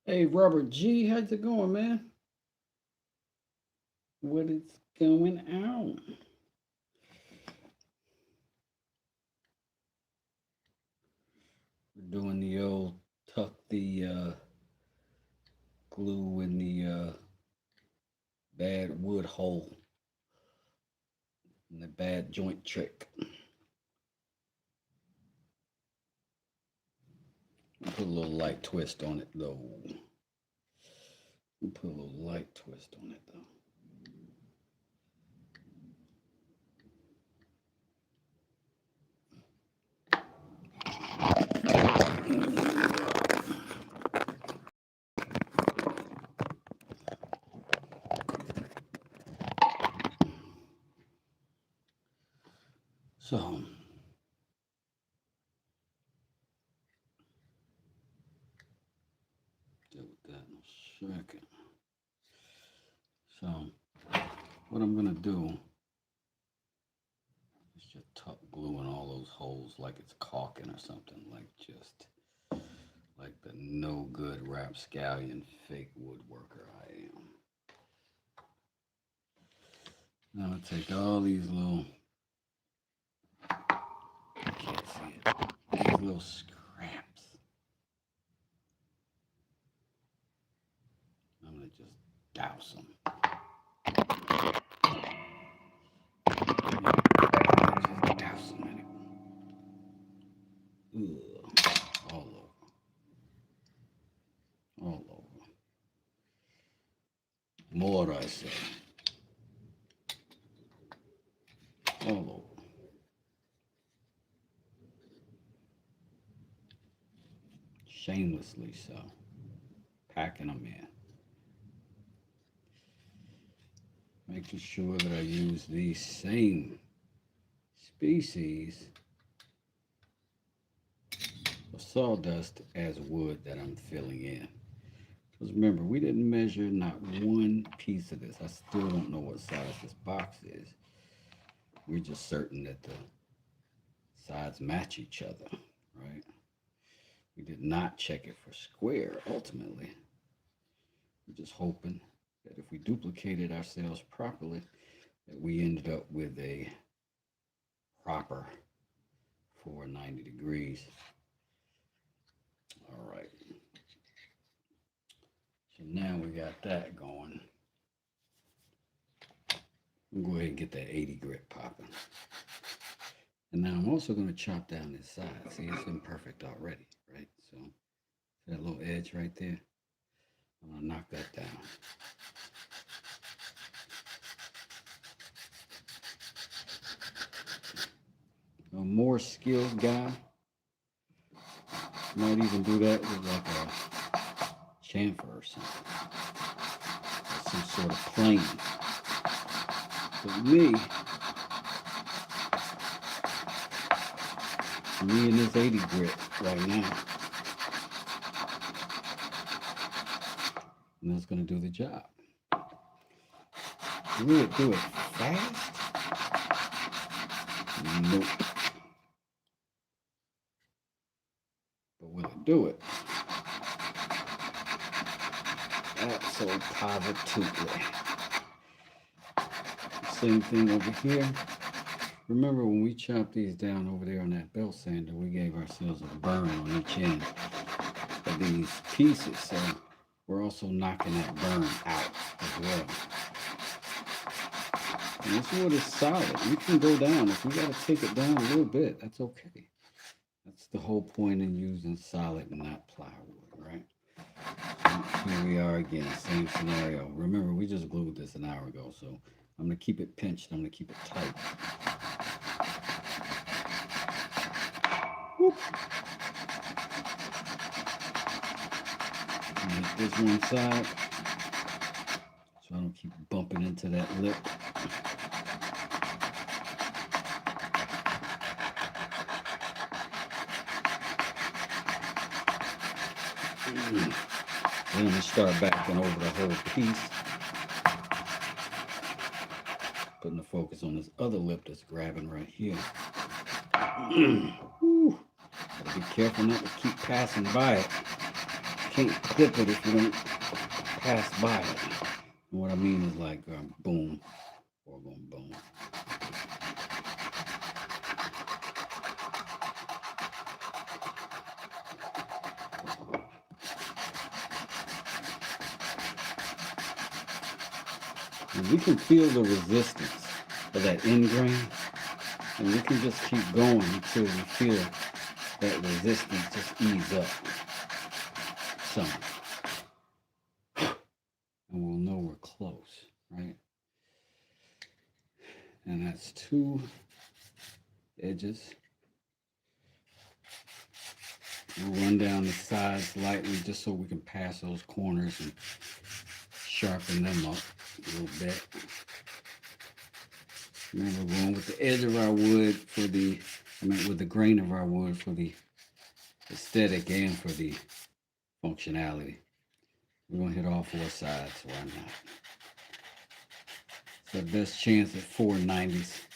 Hey, Robert G, how's it going, man? What is going on? We're doing the old tuck the glue in the bad wood hole and the bad joint trick. Put a little light twist on it, though. Put a little light twist on it, though. So, deal with that in a second. So, what I'm gonna do is just tuck glue in all those holes like it's caulking or something, like the no good rapscallion fake woodworker I am. Now I'm gonna take all these little, you can't see it, these little scraps. I'm gonna just douse them. Just douse them in it. Ugh, all over. All over. More, I say. All over. Shamelessly so. Packing them in. Making sure that I use the same species of sawdust as wood that I'm filling in. Because remember, we didn't measure not one piece of this. I still don't know what size this box is. We're just certain that the sides match each other, right? We did not check it for square, ultimately. We're just hoping that if we duplicated ourselves properly, that we ended up with a proper 490 degrees. All right. So now we got that going. We'll go ahead and get that 80 grit popping. And now I'm also going to chop down this side. See, it's imperfect already, right? So that little edge right there, I'm going to knock that down. A more skilled guy might even do that with like a chamfer or something, or some sort of plane. But me and this 80 grit right now, and that's going to do the job. Will it do it fast? Nope. But will it do it? Absolutely. Same thing over here. Remember when we chopped these down over there on that belt sander, we gave ourselves a burn on each end. these pieces, so we're also knocking that burn out as well. And this wood is solid. We can go down. If we got to take it down a little bit, that's okay. That's the whole point in using solid and not plywood, right? So here we are again, same scenario. Remember, we just glued this an hour ago, so I'm going to keep it pinched. I'm going to keep it tight. Whoop. Hit this one side so I don't keep bumping into that lip. Then I'm going to start backing over the whole piece, putting the focus on this other lip that's grabbing right here. Gotta be careful not to keep passing by it. You can't clip it if you don't pass by it. And what I mean is like boom or boom boom. And we can feel the resistance of that end grain, and we can just keep going until we feel that resistance just ease up some. And we'll know we're close, right? And that's 2 edges. We'll run down the sides lightly just so we can pass those corners and sharpen them up a little bit. Remember, we're going with the edge of our wood for with the grain of our wood for the aesthetic and for the functionality. We're going to hit all 4 sides, why not? It's our best chance at 490s.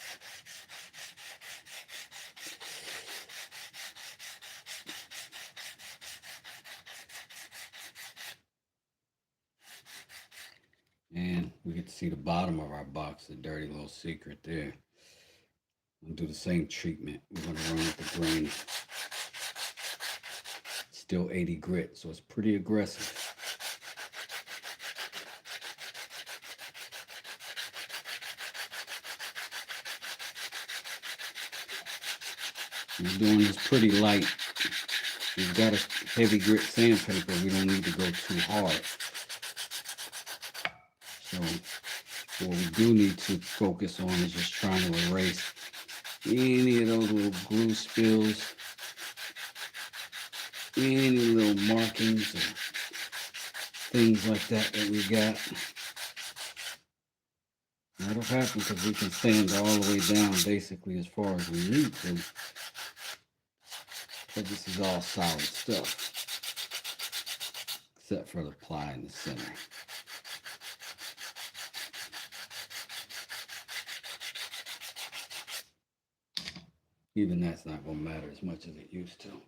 And we get to see the bottom of our box, the dirty little secret there. We'll do the same treatment. We're going to run with the grain. Still 80 grit, so it's pretty aggressive. We're doing this pretty light. We've got a heavy grit sandpaper. We don't need to go too hard. So what we do need to focus on is just trying to erase any of those little glue spills, any little markings or things like that we got. That'll happen because we can sand all the way down basically as far as we need to. But this is all solid stuff, except for the ply in the center. Even that's not going to matter as much as it used to.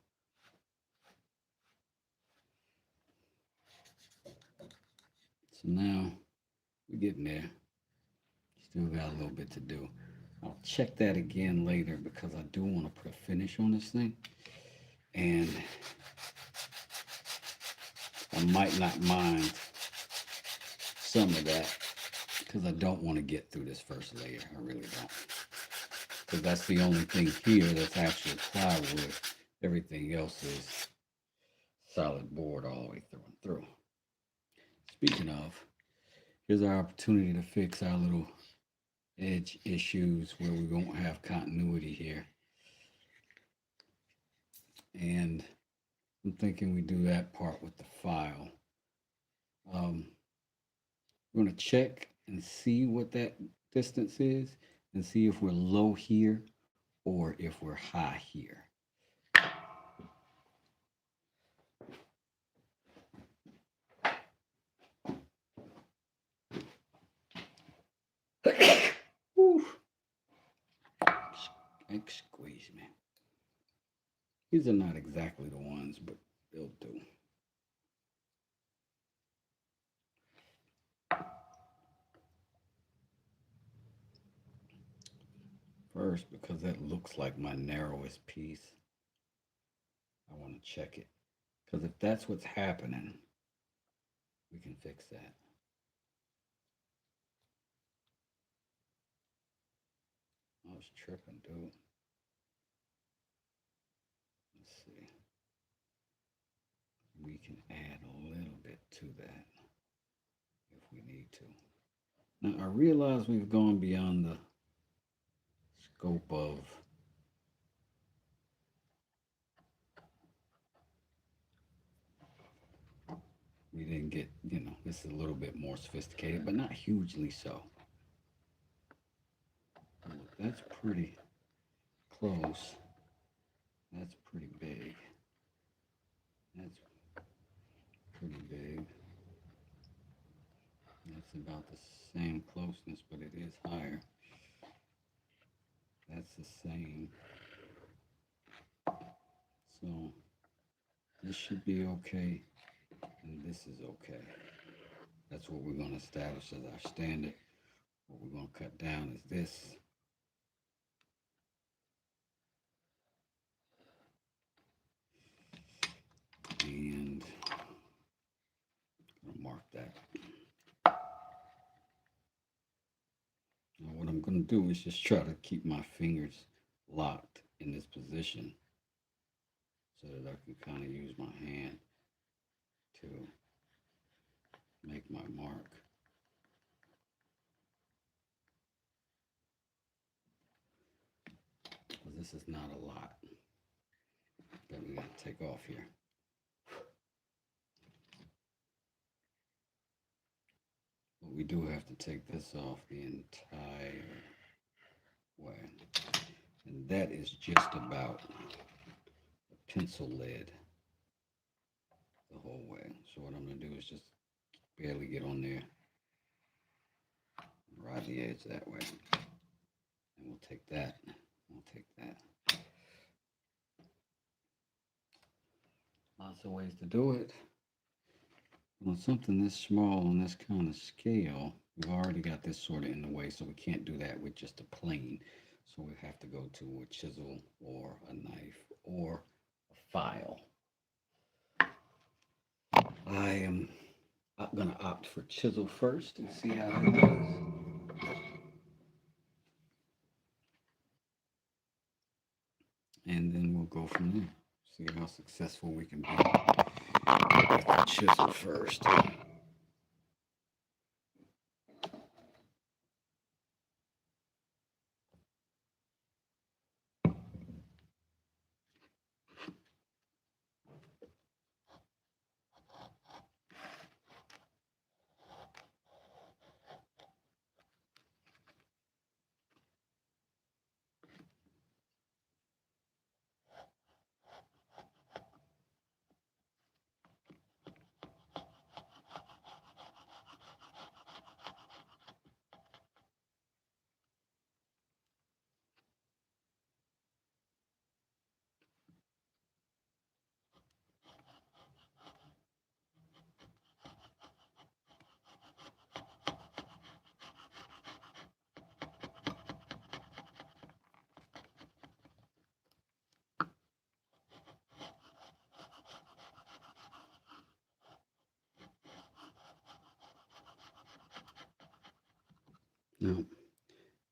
So now we're getting there. Still got a little bit to do. I'll check that again later because I do want to put a finish on this thing. And I might not mind some of that because I don't want to get through this first layer. I really don't. Because that's the only thing here that's actually plywood. Everything else is solid board all the way through and through. Speaking of, here's our opportunity to fix our little edge issues where we won't have continuity here. And I'm thinking we do that part with the file. We're going to check and see what that distance is and see if we're low here or if we're high here. Squeeze me. These are not exactly the ones, but they'll do. First, because that looks like my narrowest piece, I want to check it Because if that's what's happening, we can fix that. I was tripping, dude. Let's see. We can add a little bit to that if we need to. Now, I realize we've gone beyond the scope of we didn't get, this is a little bit more sophisticated, but not hugely so. That's pretty close. That's pretty big. That's pretty big. That's about the same closeness, but it is higher. That's the same. So this should be okay, and this is okay. That's what we're going to establish as our standard. What we're going to cut down is this. And I'm going to mark that. Now what I'm going to do is just try to keep my fingers locked in this position so that I can kind of use my hand to make my mark. Because this is not a lot that we got to take off here. But we do have to take this off the entire way. And that is just about the pencil lead the whole way. So what I'm going to do is just barely get on there, ride the edge that way. And we'll take that. We'll take that. Lots of ways to do it. On something this small on this kind of scale, we've already got this sort of in the way, so we can't do that with just a plane. So we have to go to a chisel or a knife or a file. I am going to opt for chisel first and see how it does. And then we'll go from there. See how successful we can be with the chisel first. Now,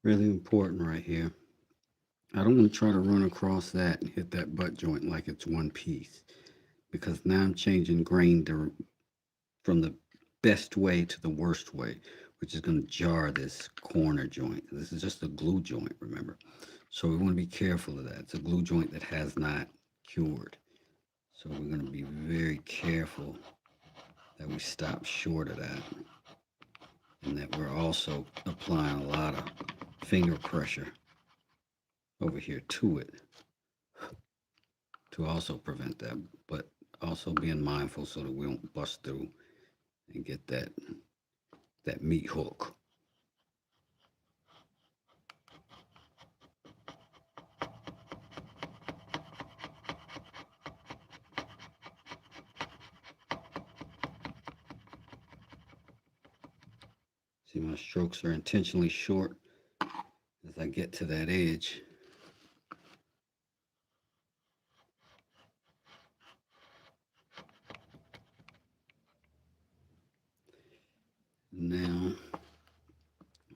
really important right here. I don't want to try to run across that and hit that butt joint like it's one piece, because now I'm changing grain from the best way to the worst way, which is going to jar this corner joint. This is just a glue joint, remember? So we want to be careful of that. It's a glue joint that has not cured. So we're going to be very careful that we stop short of that, and that we're also applying a lot of finger pressure over here to it to also prevent that, but also being mindful so that we don't bust through and get that meat hook. See, my strokes are intentionally short as I get to that edge. Now,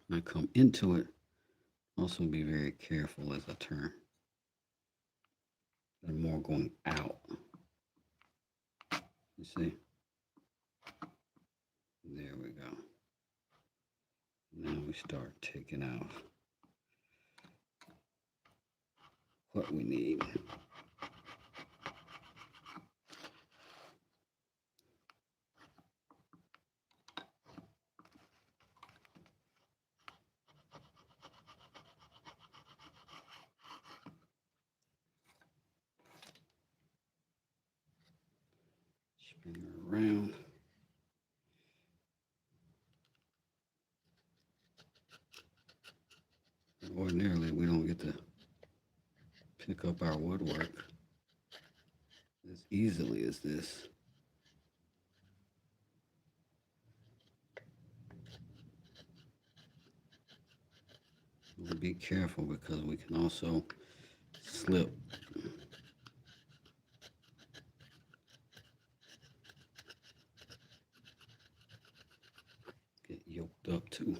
when I come into it, also be very careful as I turn. And more going out. You see? There we go. Now we start taking out what we need. Spin her around. Ordinarily, we don't get to pick up our woodwork as easily as this. We'll be careful because we can also slip. Get yoked up too.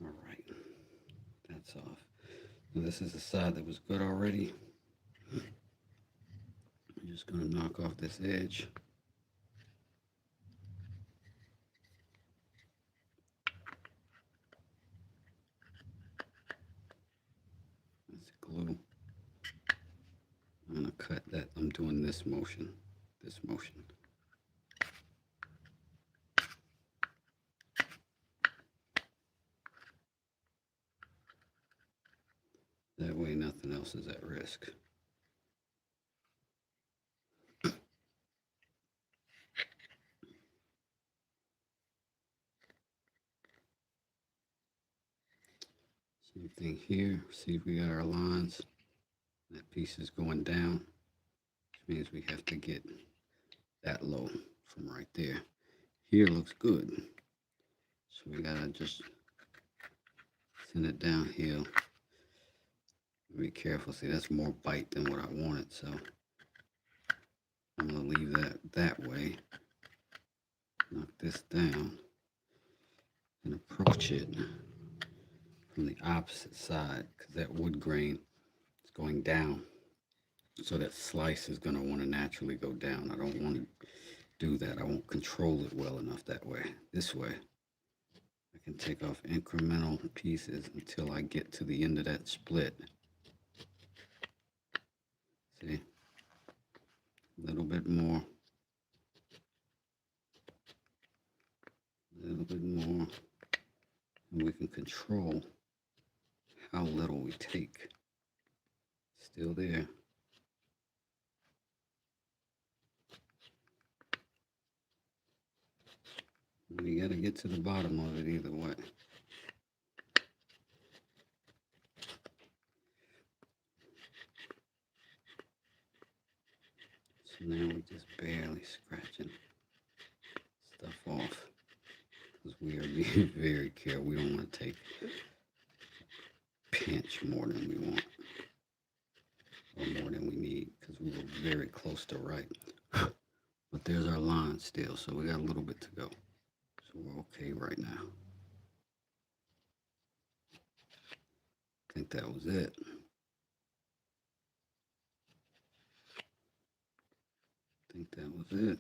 All right, that's off. Now this is the side that was good already. I'm just going to knock off this edge. That's glue. I'm going to cut that. I'm doing this motion. This motion. That way nothing else is at risk. Same thing here. See if we got our lines. That piece is going down, which means we have to get that low from right there. Here looks good. So we gotta just send it downhill. Be careful. See, that's more bite than what I wanted, so I'm gonna leave that way. Knock this down and approach it from the opposite side because that wood grain is going down. So that slice is going to want to naturally go down. I don't want to do that. I won't control it well enough that way. This way, I can take off incremental pieces until I get to the end of that split. See? A little bit more. A little bit more. And we can control how little we take. Still there. We got to get to the bottom of it either way. So now we're just barely scratching stuff off because we are being very careful. We don't want to take pinch more than we want or more than we need because we were very close to right. But there's our line still, so we got a little bit to go. So we're okay right now. I think that was it. I think that was it.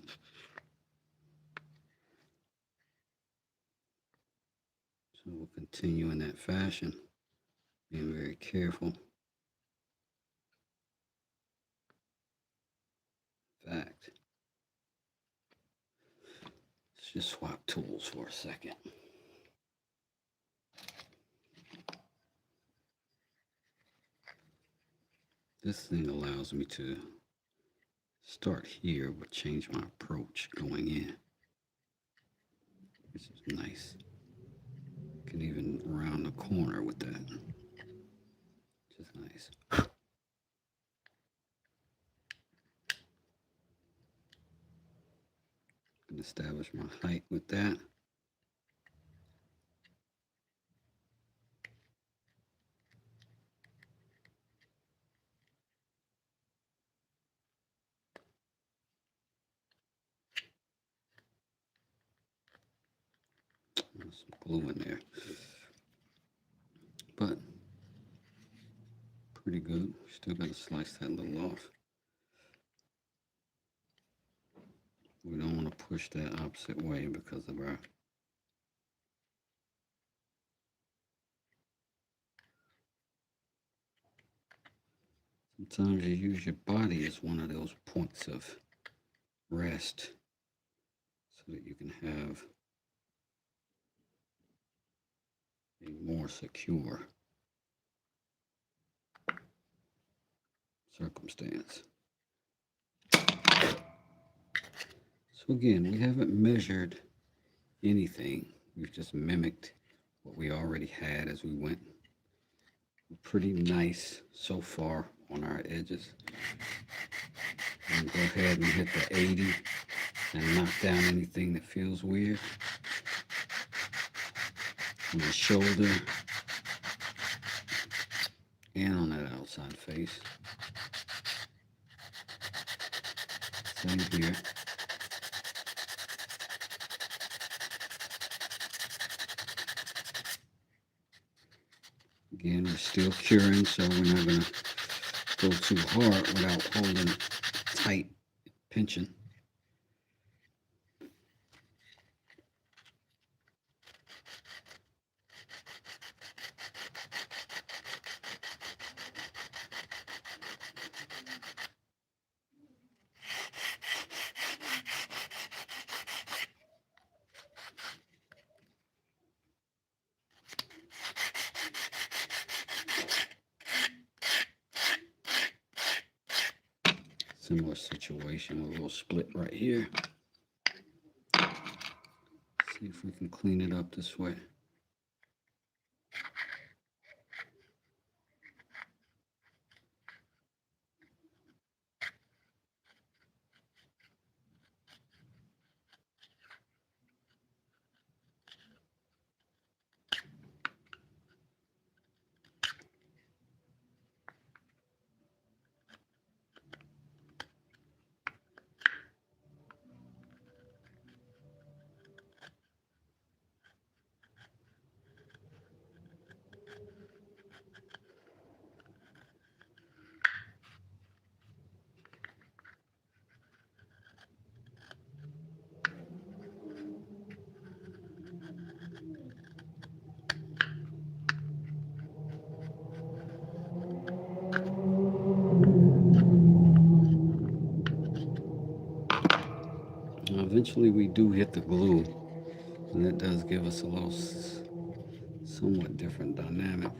So we'll continue in that fashion, being very careful. In fact, let's just swap tools for a second. This thing allows me to start here, but change my approach going in, which is nice. Can even round the corner with that, which is nice. Can establish my height with that. some glue in there. But pretty good. Still got to slice that little off. We don't want to push that opposite way because of our sometimes you use your body as one of those points of rest so that you can have a more secure circumstance. So again, we haven't measured anything. We've just mimicked what we already had as we went. Pretty nice so far on our edges. And go ahead and hit the 80 and knock down anything that feels weird. On the shoulder and on that outside face. Same here. Again, we're still curing, so we're not going to go too hard without holding tight, pinching. Similar situation with a little split right here. See if we can clean it up this way. Eventually we do hit the glue, and that does give us a little somewhat different dynamic.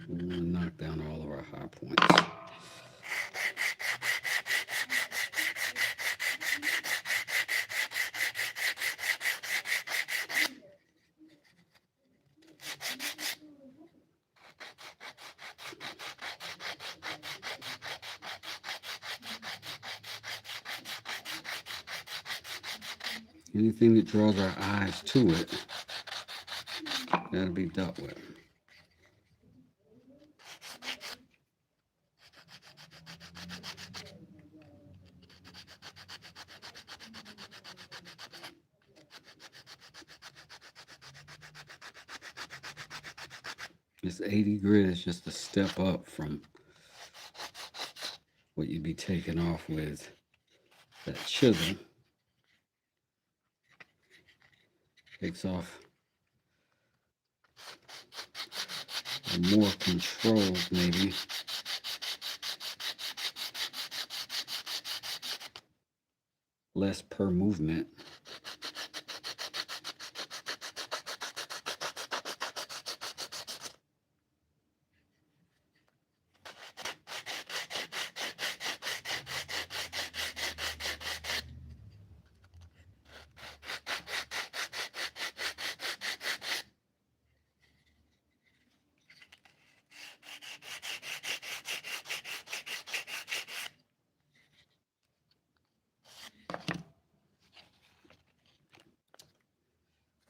We want to knock down all of our high points. Anything that draws our eyes to it, that'll be dealt with. This 80 grit is just a step up from what you'd be taking off with that chisel. Takes off more control, maybe. Less per movement.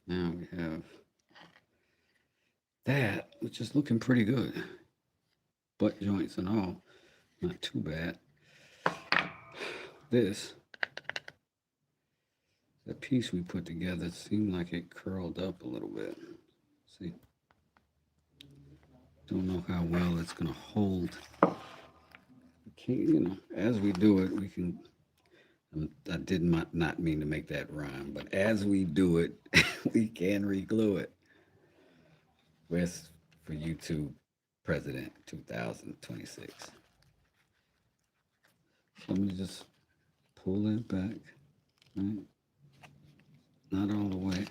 Now we have that, which is looking pretty good. But joints and all. Not too bad. This, the piece we put together, seemed like it curled up a little bit. See? Don't know how well it's going to hold. As we do it, we can. I did not mean to make that rhyme, but as we do it, we can re-glue it. West for YouTube President 2026. So let me just pull it back. Right? Not all the way,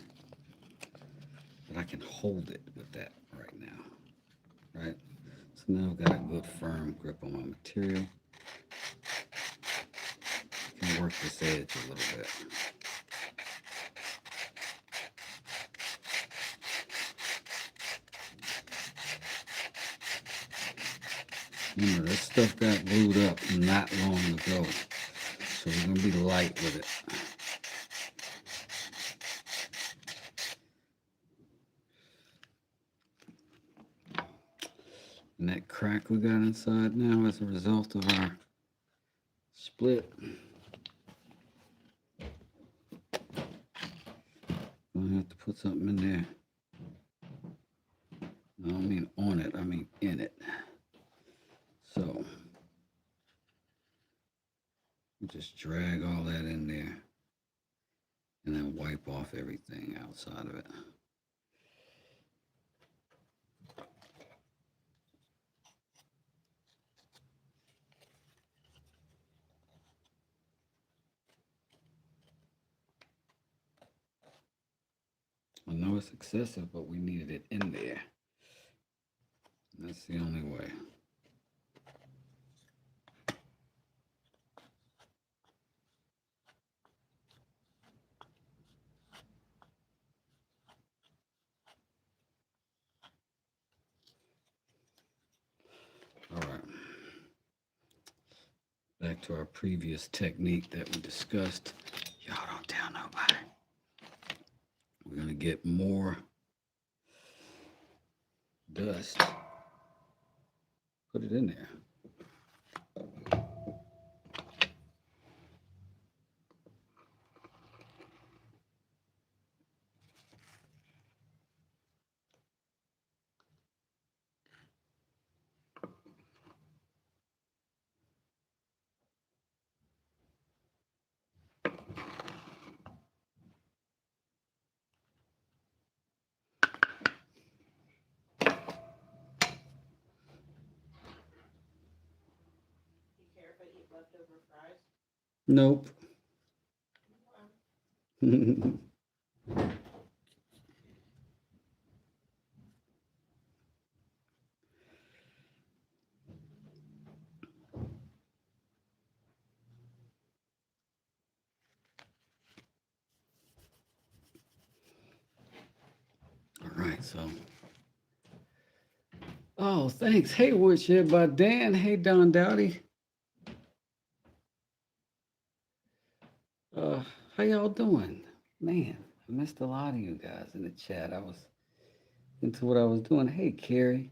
but I can hold it with that right now. Right? So now I've got a good firm grip on my material. I can work this edge a little bit. Remember, this stuff got glued up not long ago, so we're going to be light with it. And that crack we got inside now as a result of our split, I'm going to have to put something in there. I don't mean on it, I mean in it. So, just drag all that in there and then wipe off everything outside of it. I know it's excessive, but we needed it in there. That's the only way. All right. Back to our previous technique that we discussed. Y'all don't tell nobody. We're going to get more dust. Put it in there. Nope. All right, so. Oh, thanks. Hey, Woodshed by Dan. Hey, Don Dowdy. How y'all doing? Man, I missed a lot of you guys in the chat. I was into what I was doing. Hey, Carrie.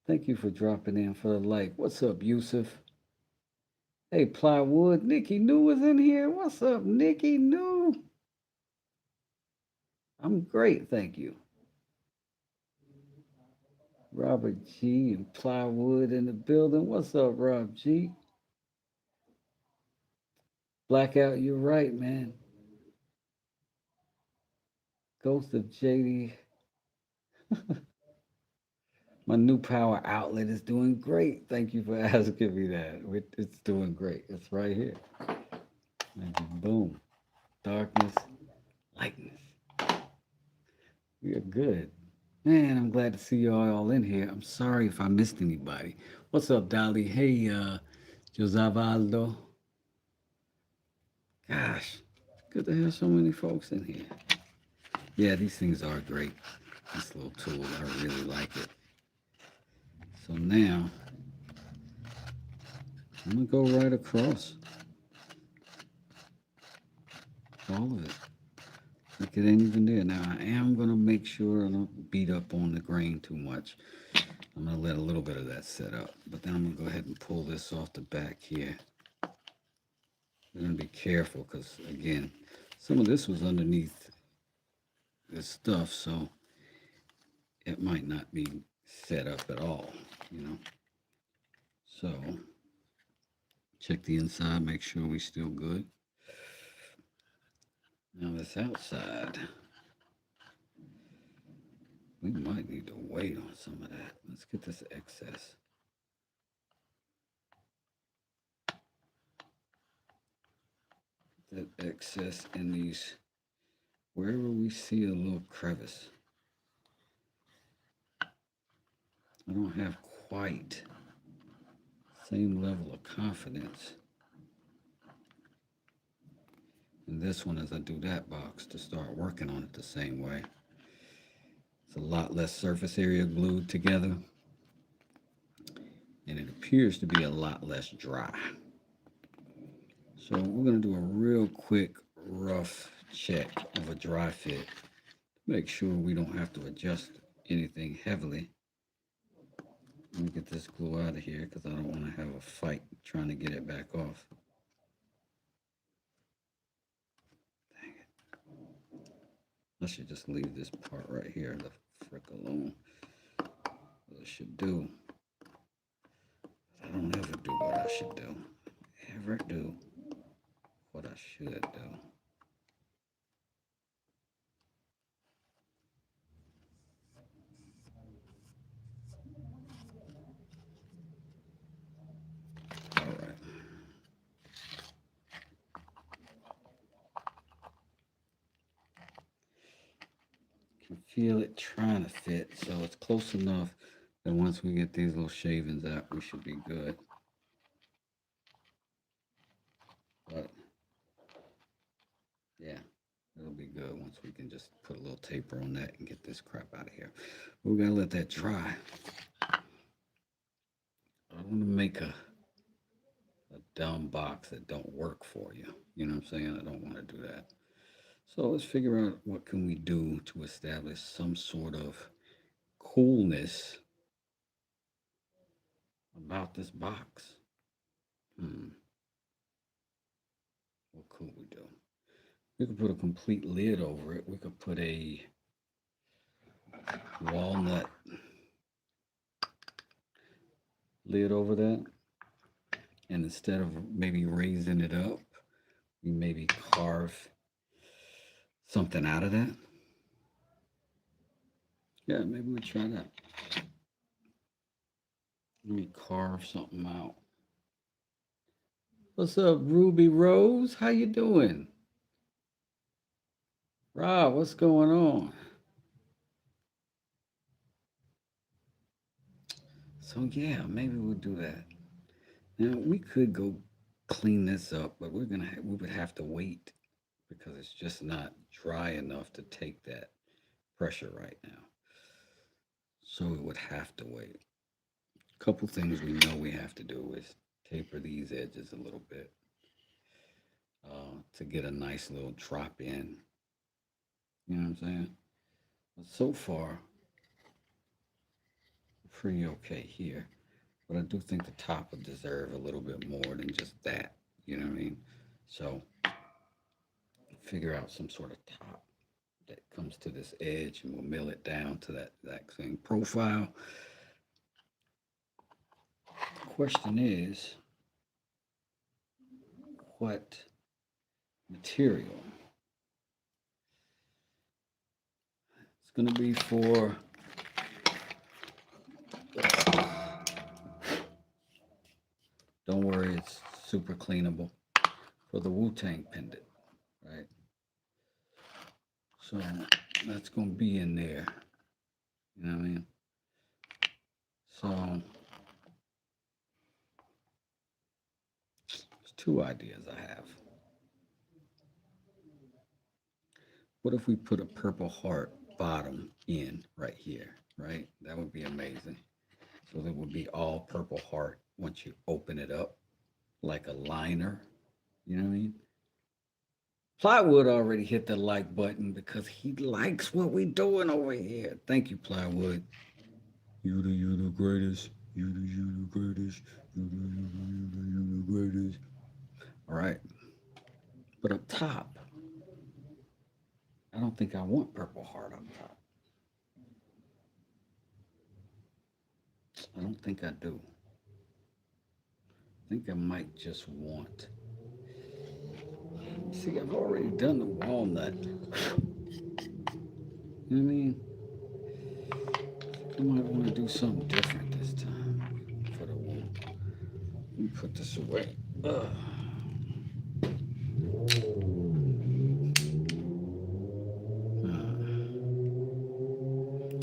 Thank you for dropping in for the like. What's up, Yusuf? Hey, Plywood. Nikki New is in here. What's up, Nikki New? I'm great, thank you. Robert G and Plywood in the building. What's up, Rob G? Blackout, you're right, man. Ghost of JD. My new power outlet is doing great. Thank you for asking me that. It's doing great. It's right here. And boom. Darkness, lightness. We are good. Man, I'm glad to see you all in here. I'm sorry if I missed anybody. What's up, Dolly? Hey, Josavaldo. Gosh, good to have so many folks in here. Yeah, these things are great. This little tool, I really like it. So now, I'm going to go right across. All of it. Like it ain't even there. Now, I am going to make sure I don't beat up on the grain too much. I'm going to let a little bit of that set up, but then I'm going to go ahead and pull this off the back here. We're going to be careful because, again, some of this was underneath this stuff, so it might not be set up at all, you know. So check the inside, make sure we're still good. Now this outside, we might need to wait on some of that. Let's get this excess. That excess in these, wherever we see a little crevice. I don't have quite same level of confidence in this one as I do that box to start working on it the same way. It's a lot less surface area glued together, and it appears to be a lot less dry. So we're going to do a real quick rough check of a dry fit to make sure we don't have to adjust anything heavily. Let me get this glue out of here because I don't want to have a fight trying to get it back off. Dang it. I should just leave this part right here, the frick alone. What I should do. I don't ever do what I should do. Ever do what I should do. All right. Can feel it trying to fit, so it's close enough that once we get these little shavings out, we should be good. But yeah, it'll be good once we can just put a little taper on that and get this crap out of here. But we gotta let that dry. I don't want to make a dumb box that don't work for you. You know what I'm saying? I don't want to do that. So let's figure out what can we do to establish some sort of coolness about this box. What could we do? We could put a complete lid over it. We could put a walnut lid over that. And instead of maybe raising it up, we maybe carve something out of that. Yeah, maybe we try that. Let me carve something out. What's up, Ruby Rose? How you doing? Rob, what's going on? So yeah, maybe we'll do that. Now we could go clean this up, but we would have to wait because it's just not dry enough to take that pressure right now. So we would have to wait. A couple things we know we have to do is taper these edges a little bit to get a nice little drop in. You know what I'm saying? But so far, pretty okay here. But I do think the top would deserve a little bit more than just that. You know what I mean? So figure out some sort of top that comes to this edge and we'll mill it down to that same profile. The question is, what material? It's going to be for don't worry, it's super cleanable for the Wu-Tang pendant, right? So that's going to be in there. You know what I mean? So there's two ideas I have. What if we put a purple heart bottom in right here, right? That would be amazing. So that would be all purple heart once you open it up like a liner. You know what I mean? Plywood already hit the like button because he likes what we doing over here. Thank you, Plywood. You the greatest. You the greatest. You the greatest. All right. But up top, I don't think I want purple heart up top. I don't think I do. I think I might just want. See, I've already done the walnut. You know what I mean? I might want to do something different this time for the wool. Let me put this away.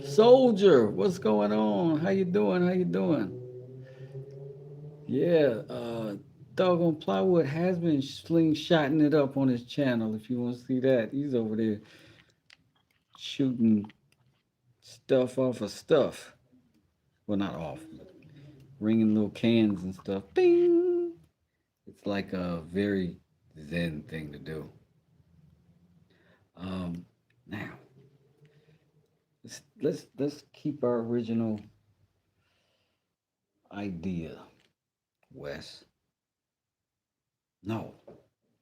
Soldier, what's going on? How you doing? How you doing? Yeah, doggone plywood has been slingshotting it up on his channel. If you want to see that, he's over there shooting stuff off of stuff. Well, not off, but ringing little cans and stuff. Bing! It's like a very zen thing to do. Now let's keep our original idea, Wes. No,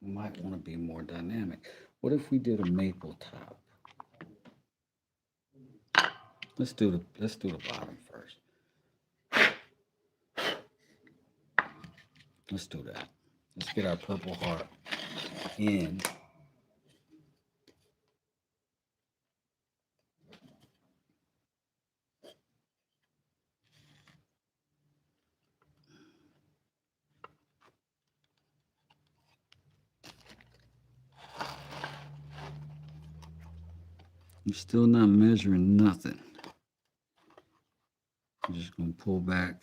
we might want to be more dynamic. What if we did a maple top? Let's do the bottom first. Let's do that. Let's get our purple heart in. I'm still not measuring nothing. I'm just gonna pull back.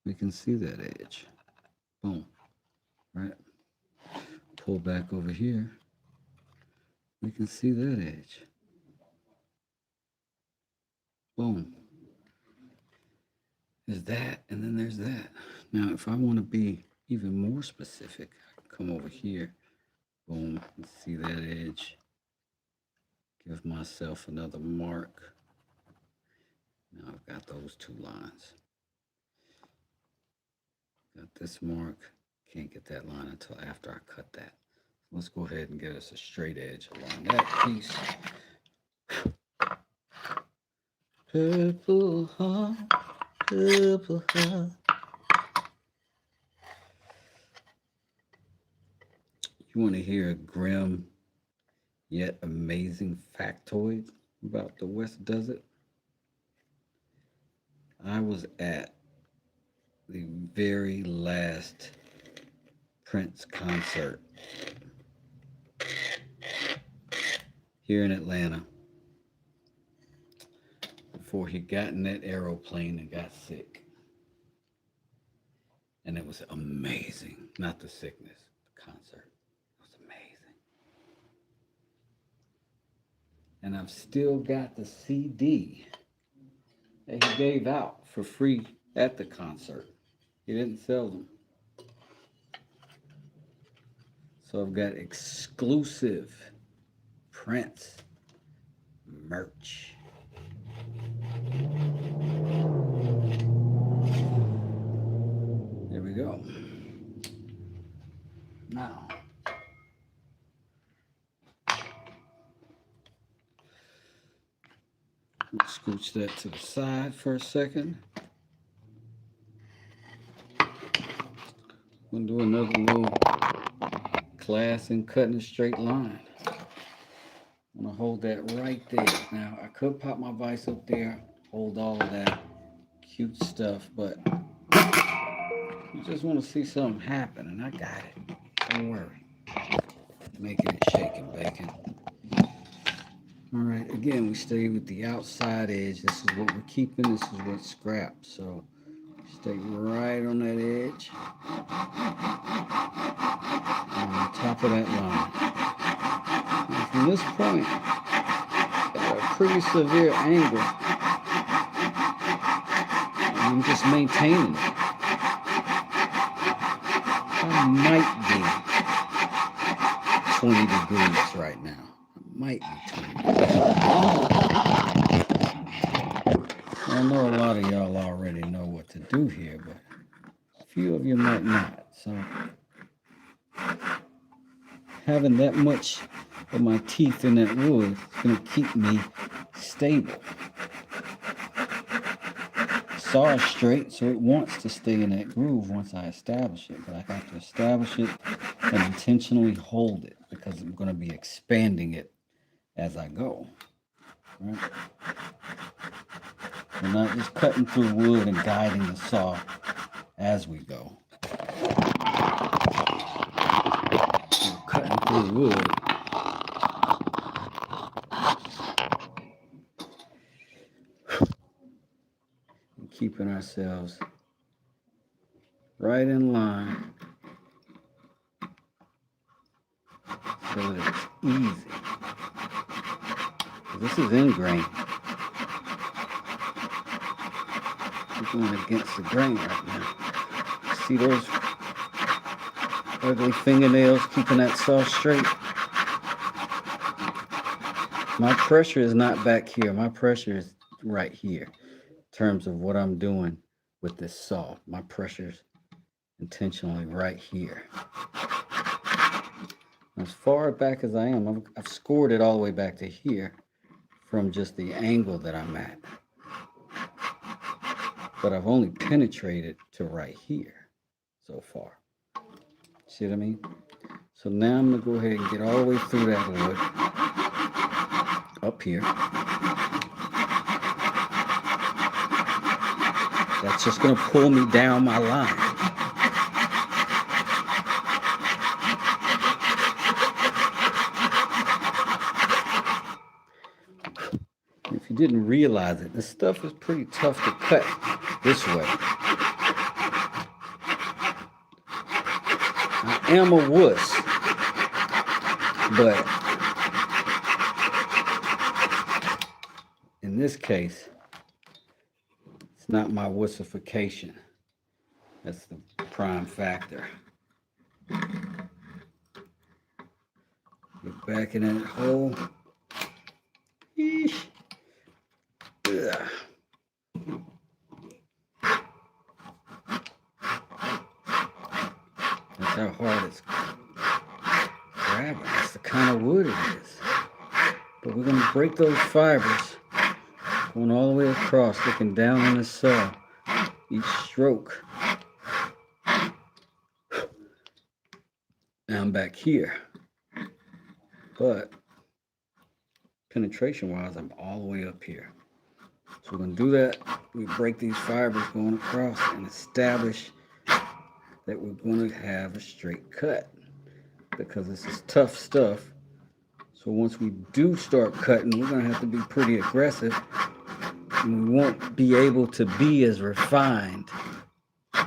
We can see that edge. Boom. Right? Pull back over here. We can see that edge. Boom. There's that, and then there's that. Now, if I want to be even more specific, I can come over here. Boom. And see that edge. Give myself another mark. Now I've got those two lines. Got this mark. Can't get that line until after I cut that. Let's go ahead and get us a straight edge along that piece. Purple heart, purple heart. You want to hear a grim yet amazing factoid about the West Desert? I was at the very last Prince concert here in Atlanta before he got in that aeroplane and got sick. And it was amazing. Not the sickness, the concert. It was amazing. And I've still got the CD that he gave out for free at the concert. He didn't sell them. So I've got exclusive Prince merch. There we go. Now, we'll scooch that to the side for a second. I'm gonna do another little class in cutting a straight line. I'm gonna hold that right there. Now, I could pop my vise up there, hold all of that cute stuff, but you just want to see something happen, and I got it. Don't worry. Making it shake and bacon. All right, again, we stay with the outside edge. This is what we're keeping. This is what's scrapped. So stay right on that edge. On top of that line. Now, from this point, at a pretty severe angle, I'm just maintaining it. I might be 20 degrees right now. It might be 20 degrees. I know a lot of y'all already know what to do here, but a few of you might not. So having that much of my teeth in that wood is going to keep me stable. Saw is straight, so it wants to stay in that groove once I establish it, but I have to establish it and intentionally hold it because I'm going to be expanding it as I go. Right? We're not just cutting through wood and guiding the saw as we go. We're cutting through wood and keeping ourselves right in line so that it's easy. This is ingrain. We're going against the grain right now. See those ugly fingernails keeping that saw straight? My pressure is not back here. My pressure is right here in terms of what I'm doing with this saw. My pressure's intentionally right here. As far back as I am, I've scored it all the way back to here from just the angle that I'm at. But I've only penetrated to right here so far. See what I mean? So now I'm going to go ahead and get all the way through that wood up here. That's just going to pull me down my line. If you didn't realize it, this stuff is pretty tough to cut this way. I am a wuss, but in this case, it's not my wussification. That's the prime factor. Get back in that hole. Eesh. Ugh. That's how hard it's grabbing. That's the kind of wood it is. But we're going to break those fibers, going all the way across, looking down on the saw, each stroke. Now I'm back here. But penetration-wise, I'm all the way up here. So we're going to do that. We break these fibers going across and establish that we're going to have a straight cut because this is tough stuff. So once we do start cutting, we're going to have to be pretty aggressive and we won't be able to be as refined. So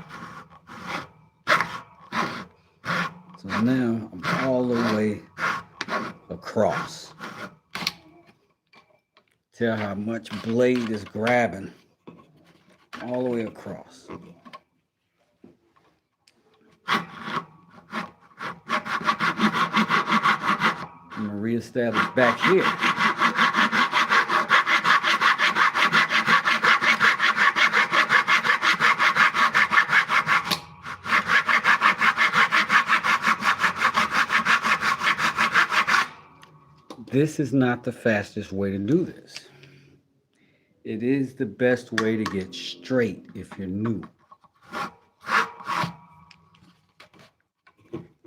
now I'm all the way across. Tell how much blade is grabbing all the way across. I'm going to reestablish back here. This is not the fastest way to do this. It is the best way to get straight if you're new.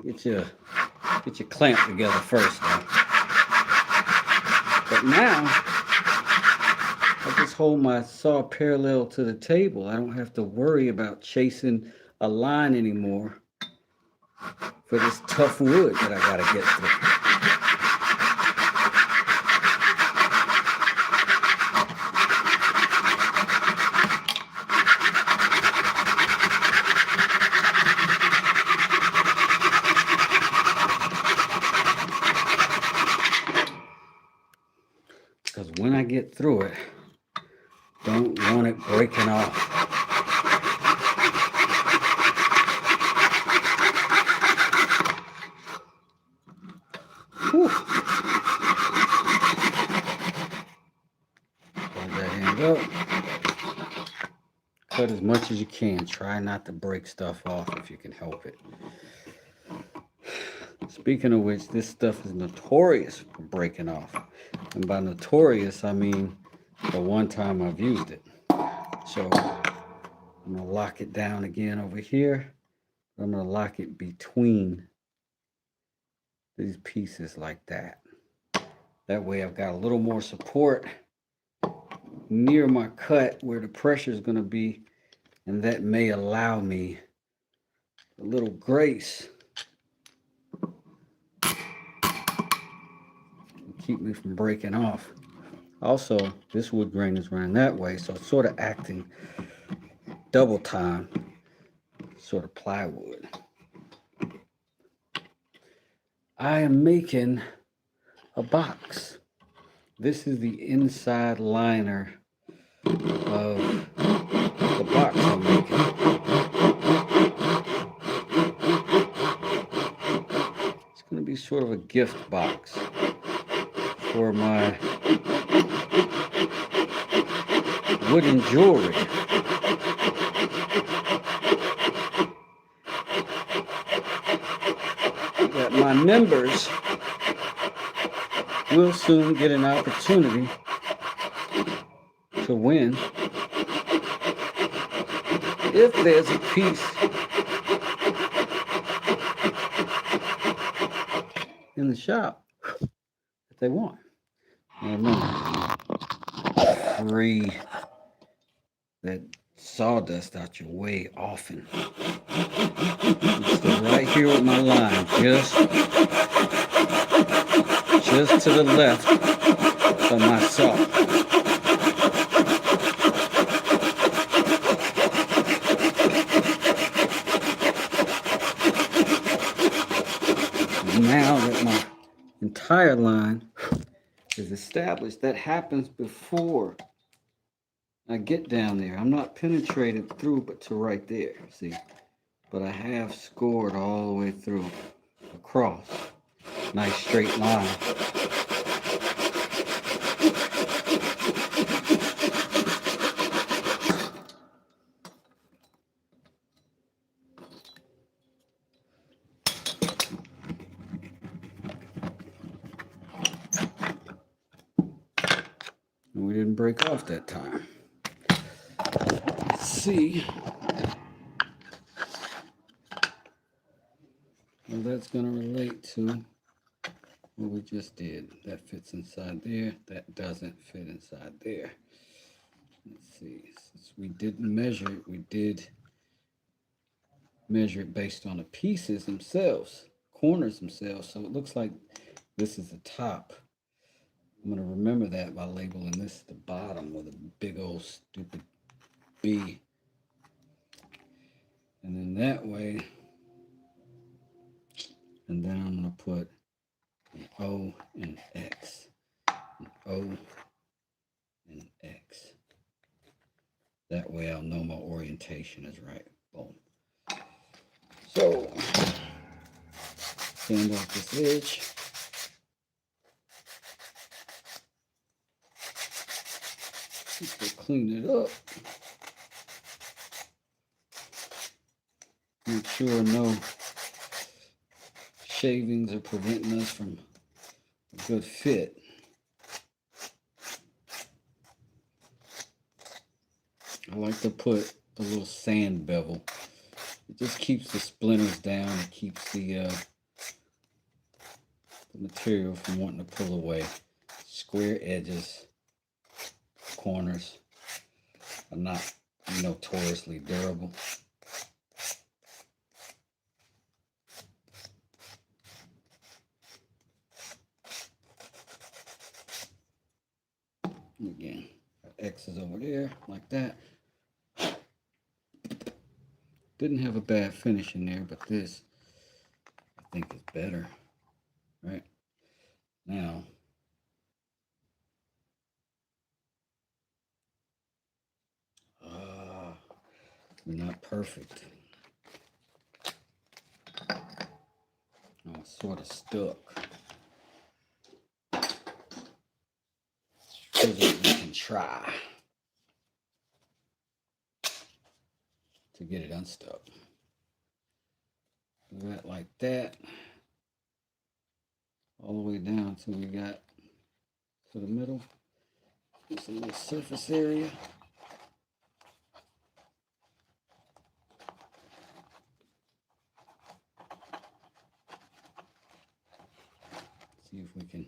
Get your clamp together first, though. But now, I just hold my saw parallel to the table. I don't have to worry about chasing a line anymore for this tough wood that I gotta get through. Because when I get through it, don't want it breaking off. Whew. Hold that hand up. cut as much as you can. Try not to break stuff off if you can help it. Speaking of which, this stuff is notorious for breaking off. And by notorious, I mean the one time I've used it. So I'm going to lock it down again over here. I'm going to lock it between these pieces like that. That way I've got a little more support near my cut where the pressure is going to be, and that may allow me a little grace and keep me from breaking off. Also, this wood grain is running that way, so it's sort of acting double time, sort of plywood. I am making a box. This is the inside liner of the box I'm making. It's going to be sort of a gift box for my wooden jewelry. That my members will soon get an opportunity to win if there's a piece in the shop that they want. Now remember, free that sawdust out your way often. So right here with my line, just to the left of my saw. Now that my entire line is established, that happens before I get down there. I'm not penetrated through but to right there, see? But I have scored all the way through, across. Nice straight line. And we didn't break off that time. Let's see. Well, that's going to relate to what we just did. That fits inside there. That doesn't fit inside there. Let's see. Since we didn't measure it, we did measure it based on the pieces themselves, corners themselves. So it looks like this is the top. I'm going to remember that by labeling this the bottom with a big old stupid B. And then that way, and then I'm going to put an O and X, an O and X. That way I'll know my orientation is right. Boom. So, sand off this edge. Just to clean it up. Make sure no shavings are preventing us from a good fit. I like to put a little sand bevel. It just keeps the splinters down. It keeps the material from wanting to pull away. Square edges, corners are not notoriously durable. Again, X is over there like that. Didn't have a bad finish in there, but this I think is better. Right now, not perfect. I'm sort of stuck. Here's what we can try. get it unstuck. Do that like that. All the way down till we got to the middle. Just a little surface area. See if we can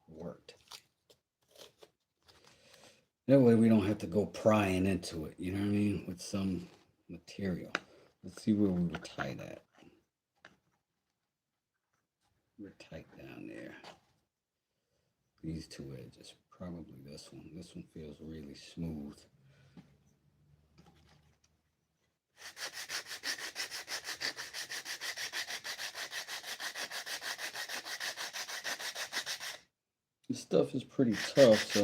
worked. That way we don't have to go prying into it, you know what I mean, with some material. Let's see where we were tight at. We're tight down there. These two edges, probably this one. This one feels really smooth. This stuff is pretty tough, so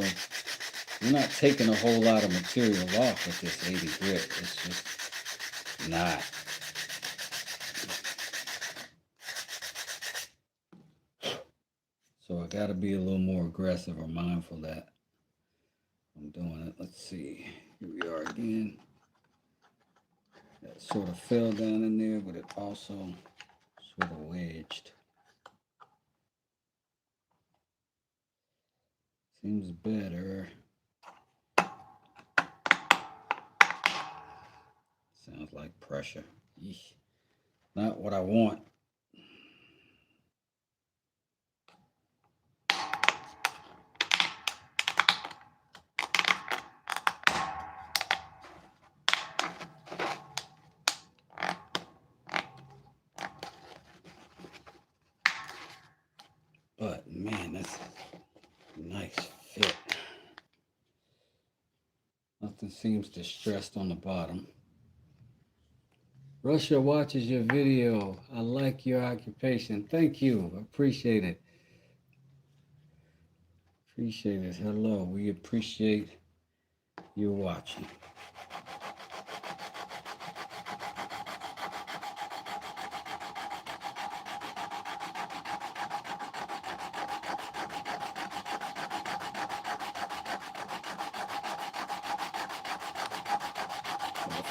we're not taking a whole lot of material off with this 80 grit. It's just not. So I got to be a little more aggressive or mindful that I'm doing it. Let's see. Here we are again. That sort of fell down in there, but it also sort of wedged. Seems better. Sounds like pressure. Eesh. Not what I want. But man, that's a nice fit. Nothing seems distressed on the bottom. Russia watches your video. I like your occupation. Thank you. Appreciate it. Appreciate it. Hello. We appreciate you watching.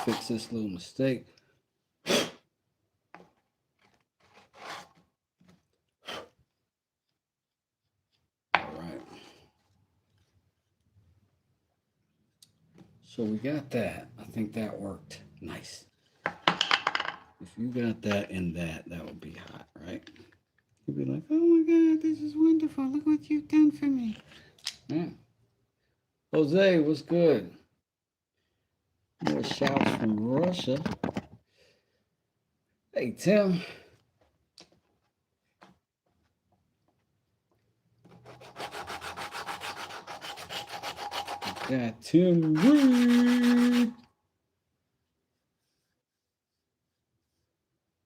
Fix this little mistake. All right. So we got that. I think that worked nice. If you got that and that would be hot, right? You'd be like, oh my God, this is wonderful. Look what you've done for me. Yeah. Jose, what's good? More shouts from Russia. Hey, Tim. Got Tim Reed.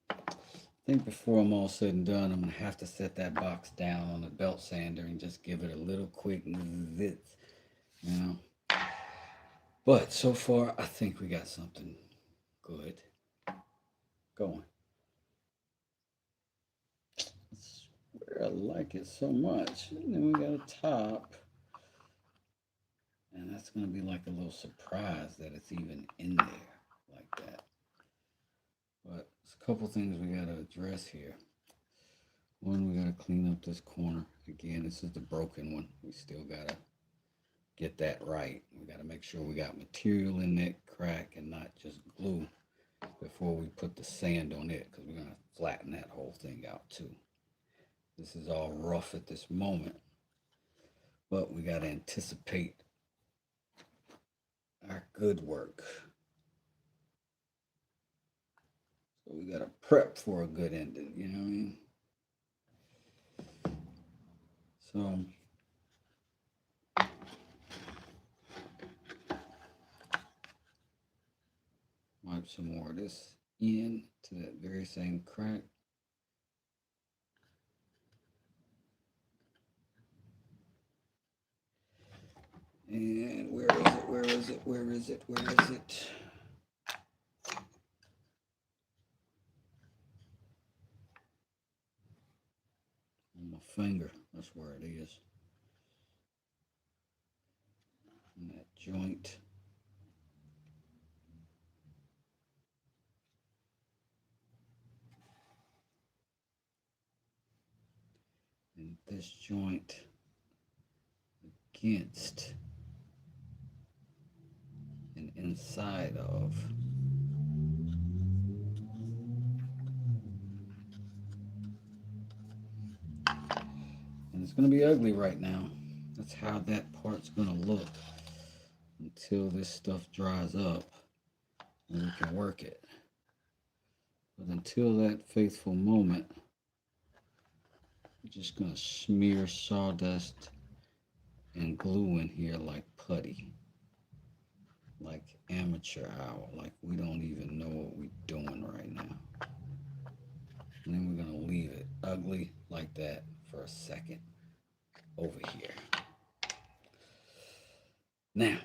I think before I'm all said and done, I'm going to have to set that box down on the belt sander and just give it a little quick zit, you know. But so far, I think we got something good going. I swear I like it so much. And then we got a top. And that's going to be like a little surprise that it's even in there like that. But there's a couple things we got to address here. One, we got to clean up this corner. Again, this is the broken one. We still got to get that right. We got to make sure we got material in that crack and not just glue before we put the sand on it, because we're going to flatten that whole thing out too. This is all rough at this moment, but we got to anticipate our good work. So we got to prep for a good ending, you know what I mean? So wipe some more of this in to that very same crack. And where is it? Where is it? Where is it? Where is it? On my finger. That's where it is. And that joint. this joint against and inside of. And it's going to be ugly right now. That's how that part's going to look until this stuff dries up and we can work it. But until that faithful moment, I'm just going to smear sawdust and glue in here like putty, like amateur hour, like we don't even know what we're doing right now. And then we're going to leave it ugly like that for a second over here. Now,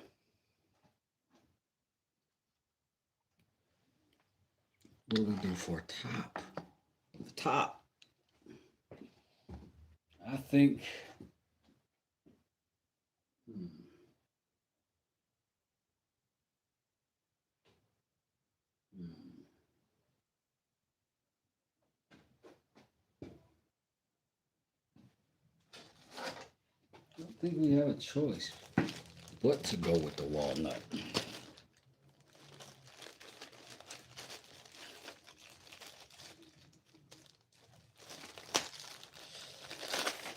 what do we do for top? The top, I think, I don't think we have a choice but to go with the walnut.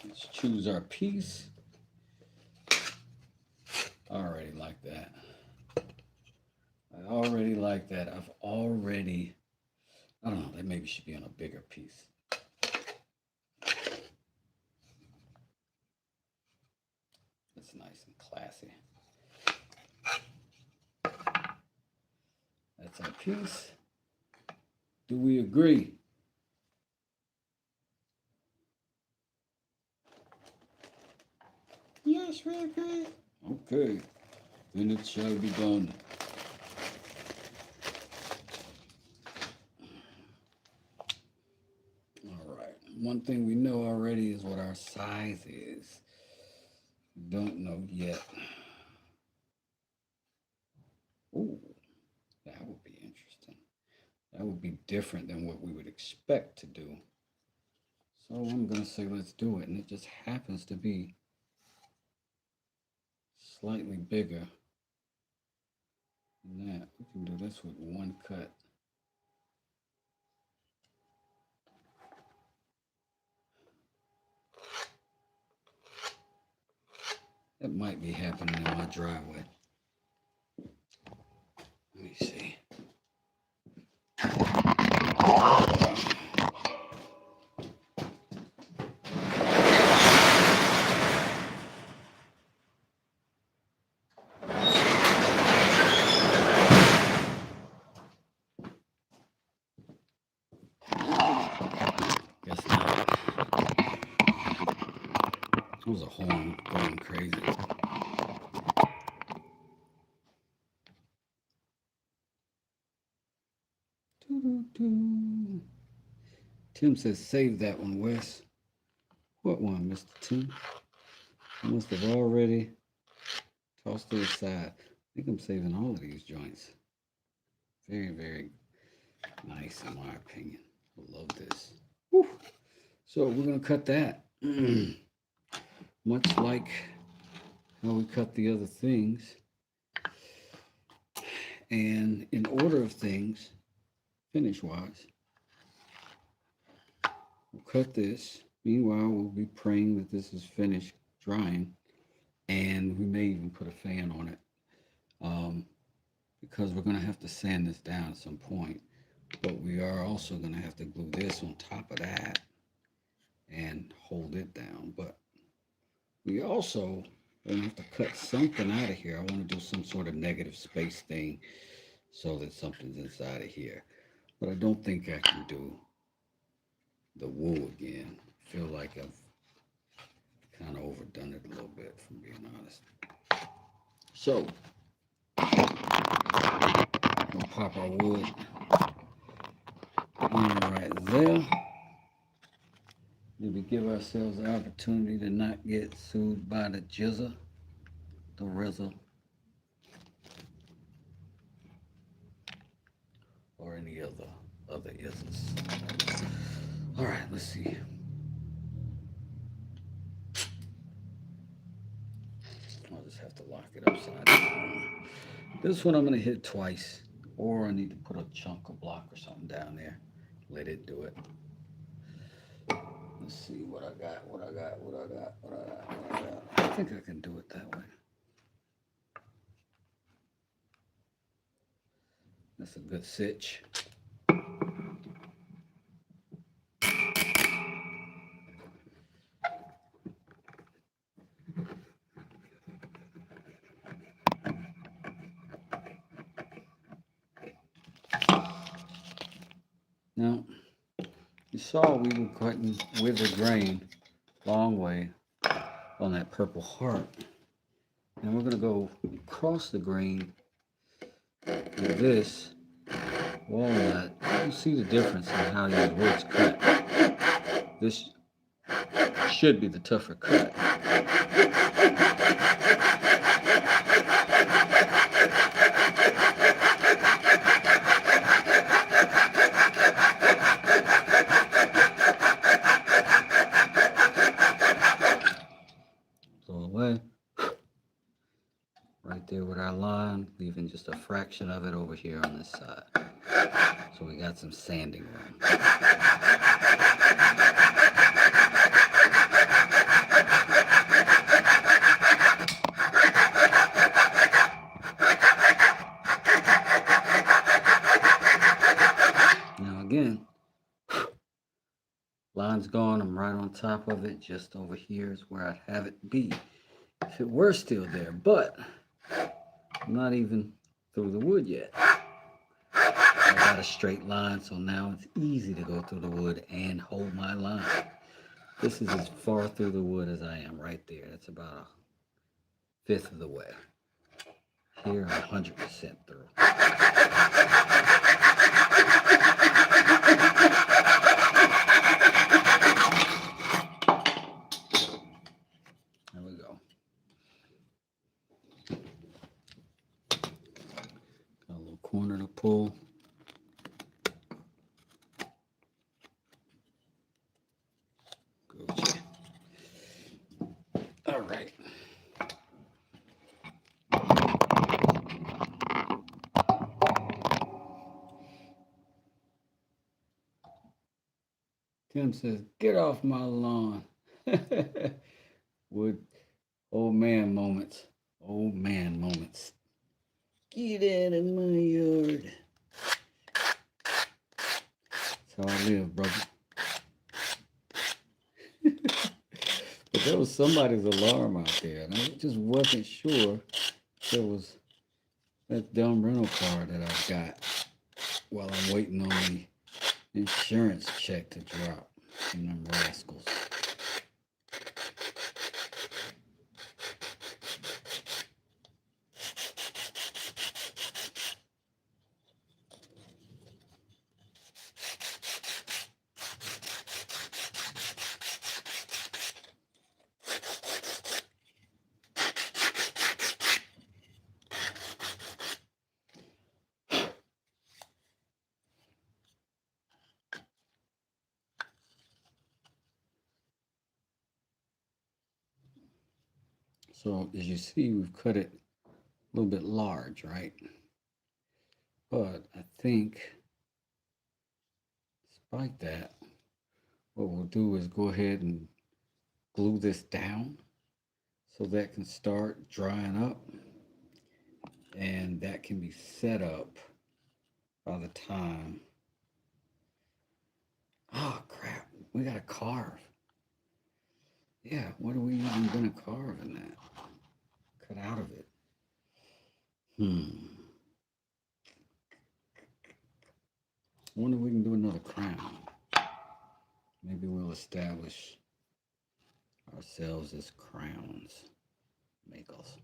Let's choose our piece. I already like that. I already like that. I don't know, that maybe should be on a bigger piece. That's nice and classy. That's our piece. Do we agree? Yes, we agree. Okay, then it shall be done. All right, one thing we know already is what our size is. We don't know yet. Ooh, that would be interesting. That would be different than what we would expect to do. So I'm going to say let's do it. And it just happens to be slightly bigger than that. We can do this with one cut. That might be happening in my driveway. Let me see. Guess not. It was a horn going crazy. Doo-doo-doo. Tim says, save that one, Wes. What one, Mr. Tim? I must have already tossed it aside. I think I'm saving all of these joints. Very, very nice in my opinion. I love this. Whew. So we're going to cut that. Much like how we cut the other things. And in order of things, finish-wise, we'll cut this. Meanwhile, we'll be praying that this is finished drying. And we may even put a fan on it. Because we're going to have to sand this down at some point. But we are also going to have to glue this on top of that and hold it down. But we also going to have to cut something out of here. I want to do some sort of negative space thing so that something's inside of here. But I don't think I can do the wool again. I feel like I've kind of overdone it a little bit, if I'm being honest. So, we'll pop our wood in right there. Did we give ourselves the opportunity to not get sued by the jizza, the rizza, or any other isms? All right, let's see. to lock it upside down. This one I'm going to hit twice, or I need to put a chunk of block or something down there. Let it do it. Let's see what I got, what I got, what I got, what I got, what I got. I think I can do it that way. That's a good sitch. Now, you saw we were cutting with the grain long way on that purple heart. And we're going to go across the grain with this walnut. You see the difference in how these woods cut. This should be the tougher cut. Throw away. Right there with our line, leaving just a fraction of it over here on this side. So we got some sanding room. Now again, line's gone, I'm right on top of it. Just over here is where I'd have it be if it were still there, but I'm not even through the wood yet. I got a straight line, so now it's easy to go through the wood and hold my line. This is as far through the wood as I am right there. That's about a fifth of the way. Here I'm 100% through. There we go. Got a little corner to pull. Gotcha. All right. Tim says, "Get off my lawn." Wood, old man moments. Old man moments. Get out of my yard. That's how I live, brother. But there was somebody's alarm out there, and I just wasn't sure if it was that dumb rental car that I've got while I'm waiting on the insurance check to drop from them rascals. So as you see, we've cut it a little bit large, right? But I think despite that, what we'll do is go ahead and glue this down so that can start drying up, and that can be set up by the time. Oh crap, we gotta carve. Yeah, what are we even gonna carve in that? Cut out of it. I wonder if we can do another crown. Maybe we'll establish ourselves as crowns makers.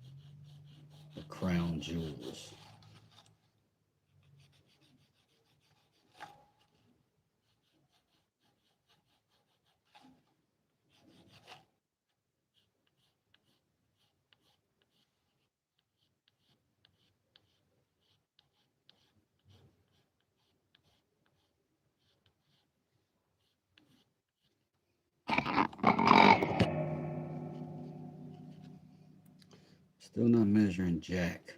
The crown jewels. Still not measuring jack.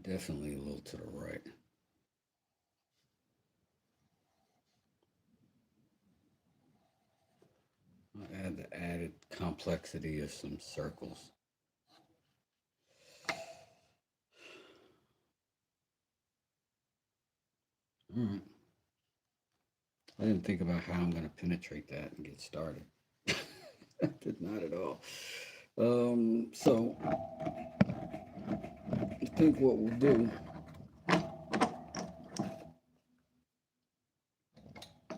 Definitely a little to the right. I'll add the added complexity of some circles. All right. I didn't think about how I'm going to penetrate that and get started. I did not at all. So I think what we'll do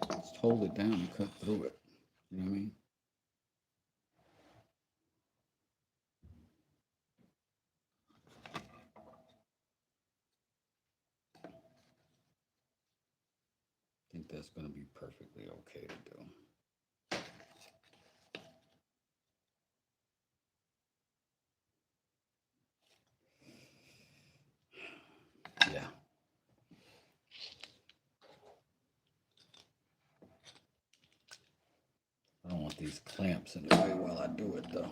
is hold it down and cut through it. You know what I mean? I think that's going to be perfectly okay to do. Yeah. I don't want these clamps in the way while I do it though.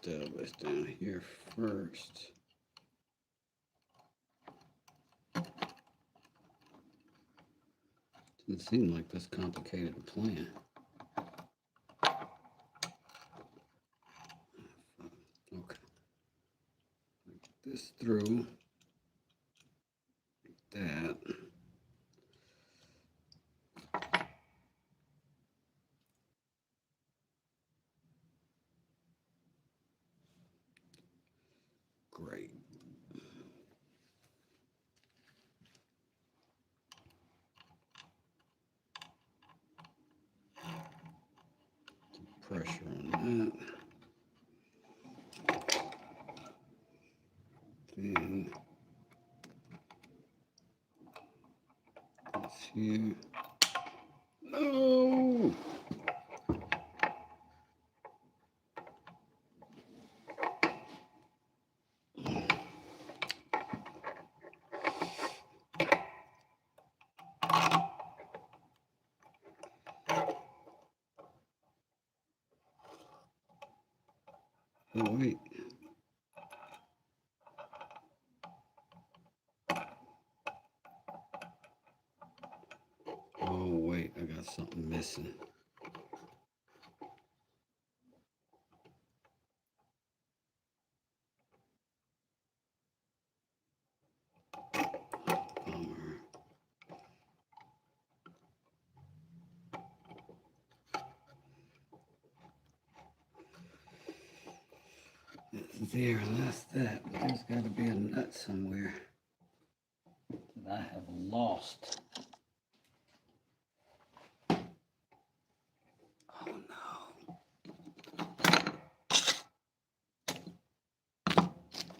establish down here first. Doesn't seem like this complicated a plan. Okay. Get this through. Like that. Great. Pressure on that. Then this here. No! Oh, wait. Oh, wait, I got something missing. Bummer. It's there, and that's that. But there's got to be a nut somewhere that I have lost. Oh, no.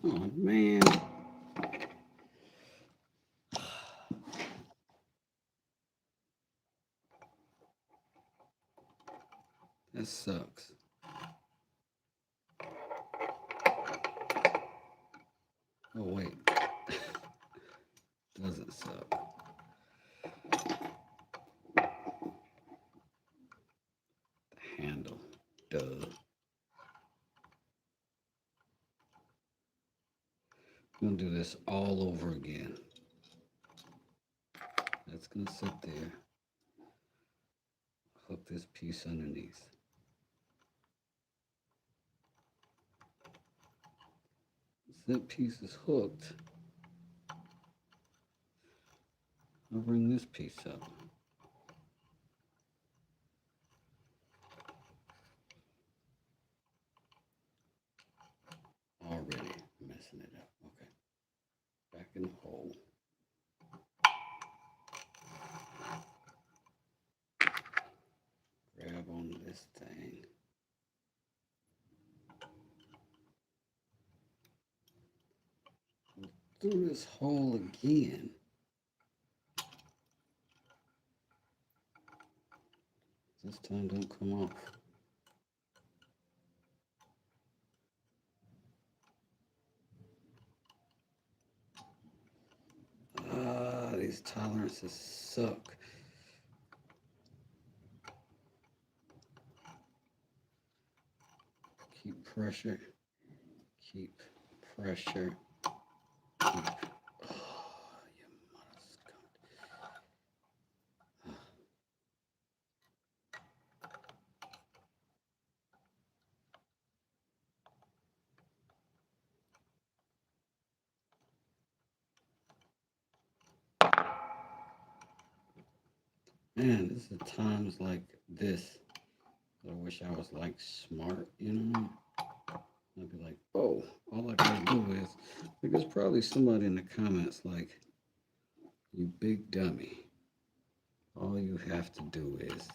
Oh, man. That sucks. Oh, wait. Doesn't suck. The handle. Duh. I'm going to do this all over again. That's going to sit there. Hook this piece underneath. Once that piece is hooked, I'll bring this piece up. Already messing it up. Okay. Back in the hole. Grab on this thing. Go through this hole again. This time don't come off. These tolerances suck. Keep pressure. Keep pressure. Keep. Oh, you mother skunk. Man, this is times like this. I wish I was like smart, you know? I'd be like, oh, all I gotta do is, like, there's probably somebody in the comments like, you big dummy. All you have to do is,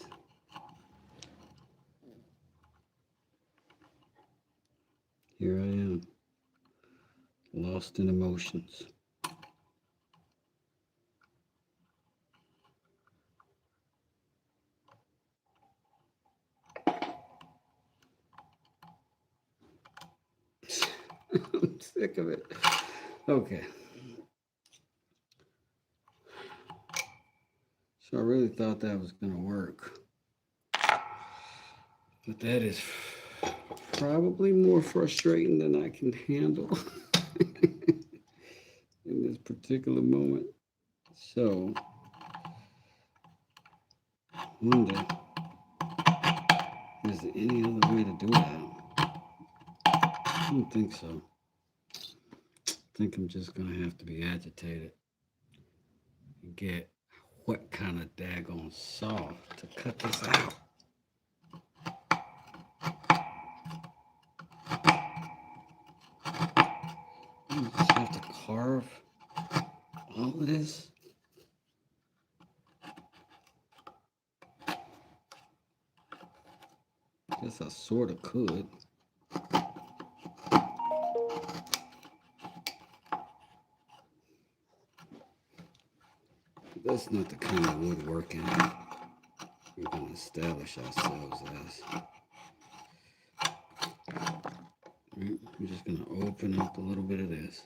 here I am, lost in emotions. I'm sick of it. Okay. So I really thought that was going to work. But that is probably more frustrating than I can handle in this particular moment. So, I wonder, is there any other way to do that? I don't think so. I think I'm just going to have to be agitated and get what kind of daggone saw to cut this out. You just have to carve all of this. Guess I sort of could. That's not the kind of woodworking we're going to establish ourselves as. Right, I'm just going to open up a little bit of this.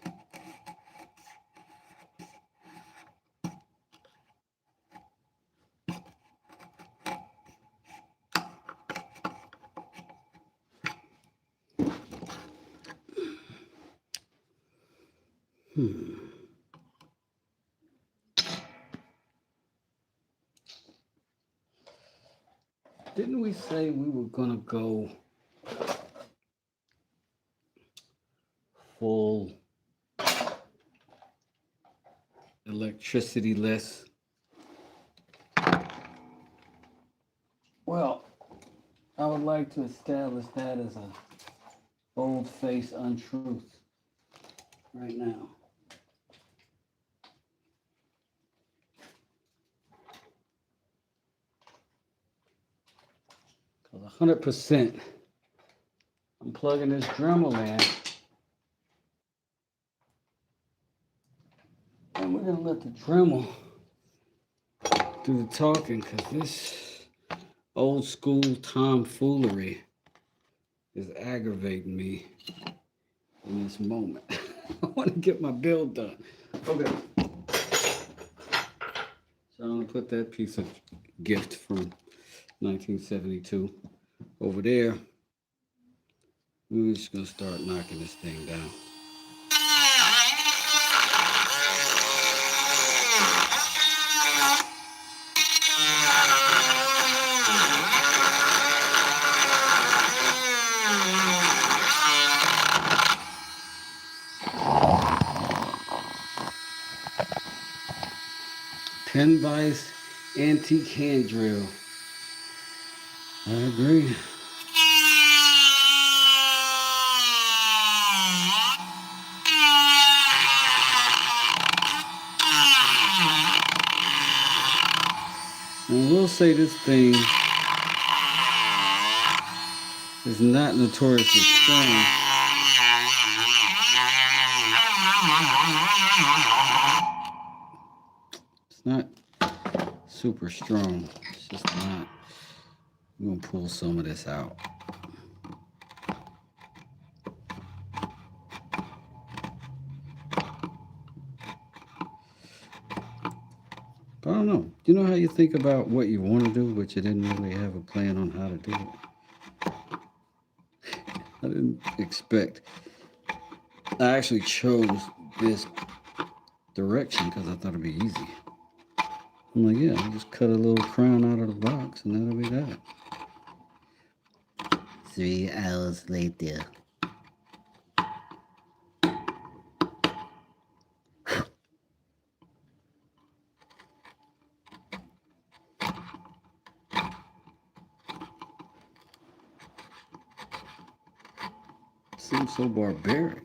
Didn't we say we were going to go full electricity-less? Well, I would like to establish that as a bold-faced untruth right now. Because 100%, I'm plugging this Dremel in, and we're going to let the Dremel do the talking, because this old school tomfoolery is aggravating me in this moment. I want to get my build done. Okay. So I'm going to put that piece of gift from 1972 over there. We're just going to start knocking this thing down. Pen vise, antique hand drill. I agree. And we'll say this thing is not notoriously strong. It's not super strong. It's just not. I'm going to pull some of this out. But I don't know. You know how you think about what you want to do, but you didn't really have a plan on how to do it? I didn't expect. I actually chose this direction because I thought it'd be easy. I'm like, yeah, I'll just cut a little crown out of the box and that'll be that. 3 hours later. Seems so barbaric.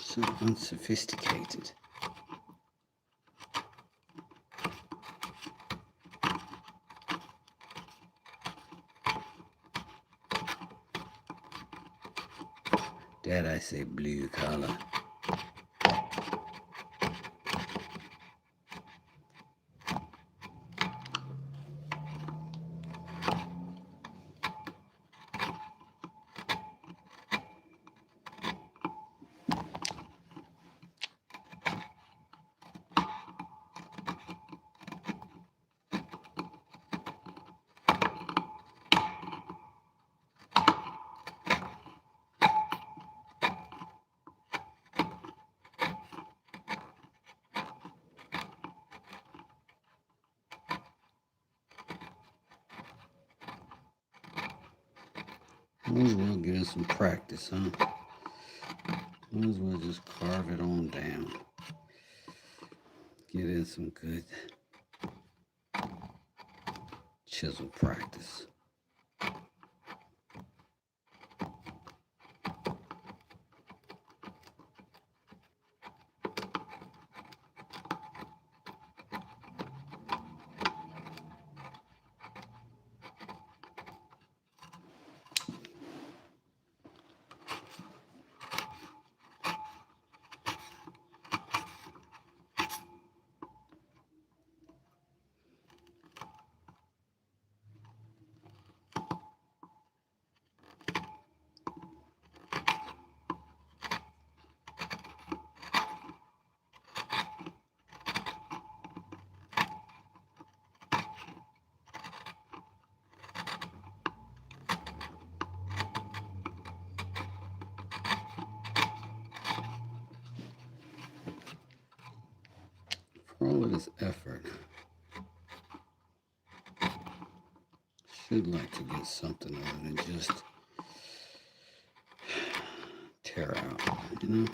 So unsophisticated. Dad, I say blue collar. Might as well get in some practice, huh? Might as well just carve it on down. Get in some good chisel practice. For all of this effort, should like to get something other than just tear out, you know?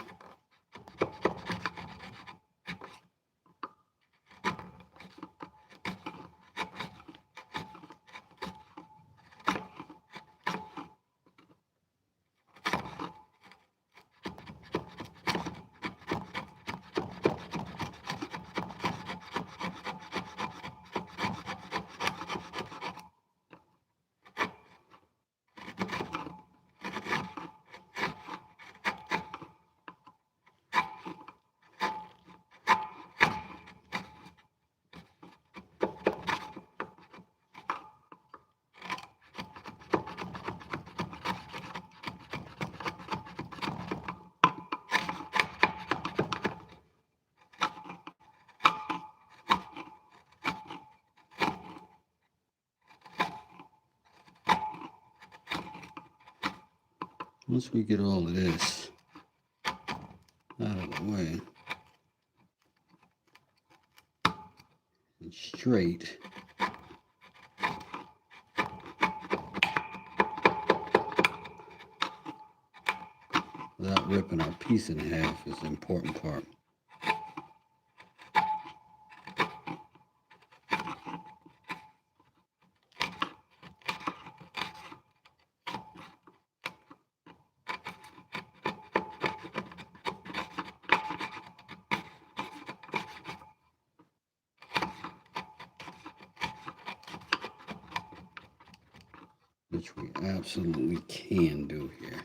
Once we get all of this out of the way and straight, without ripping our piece in half is the important part. Which we absolutely can do here.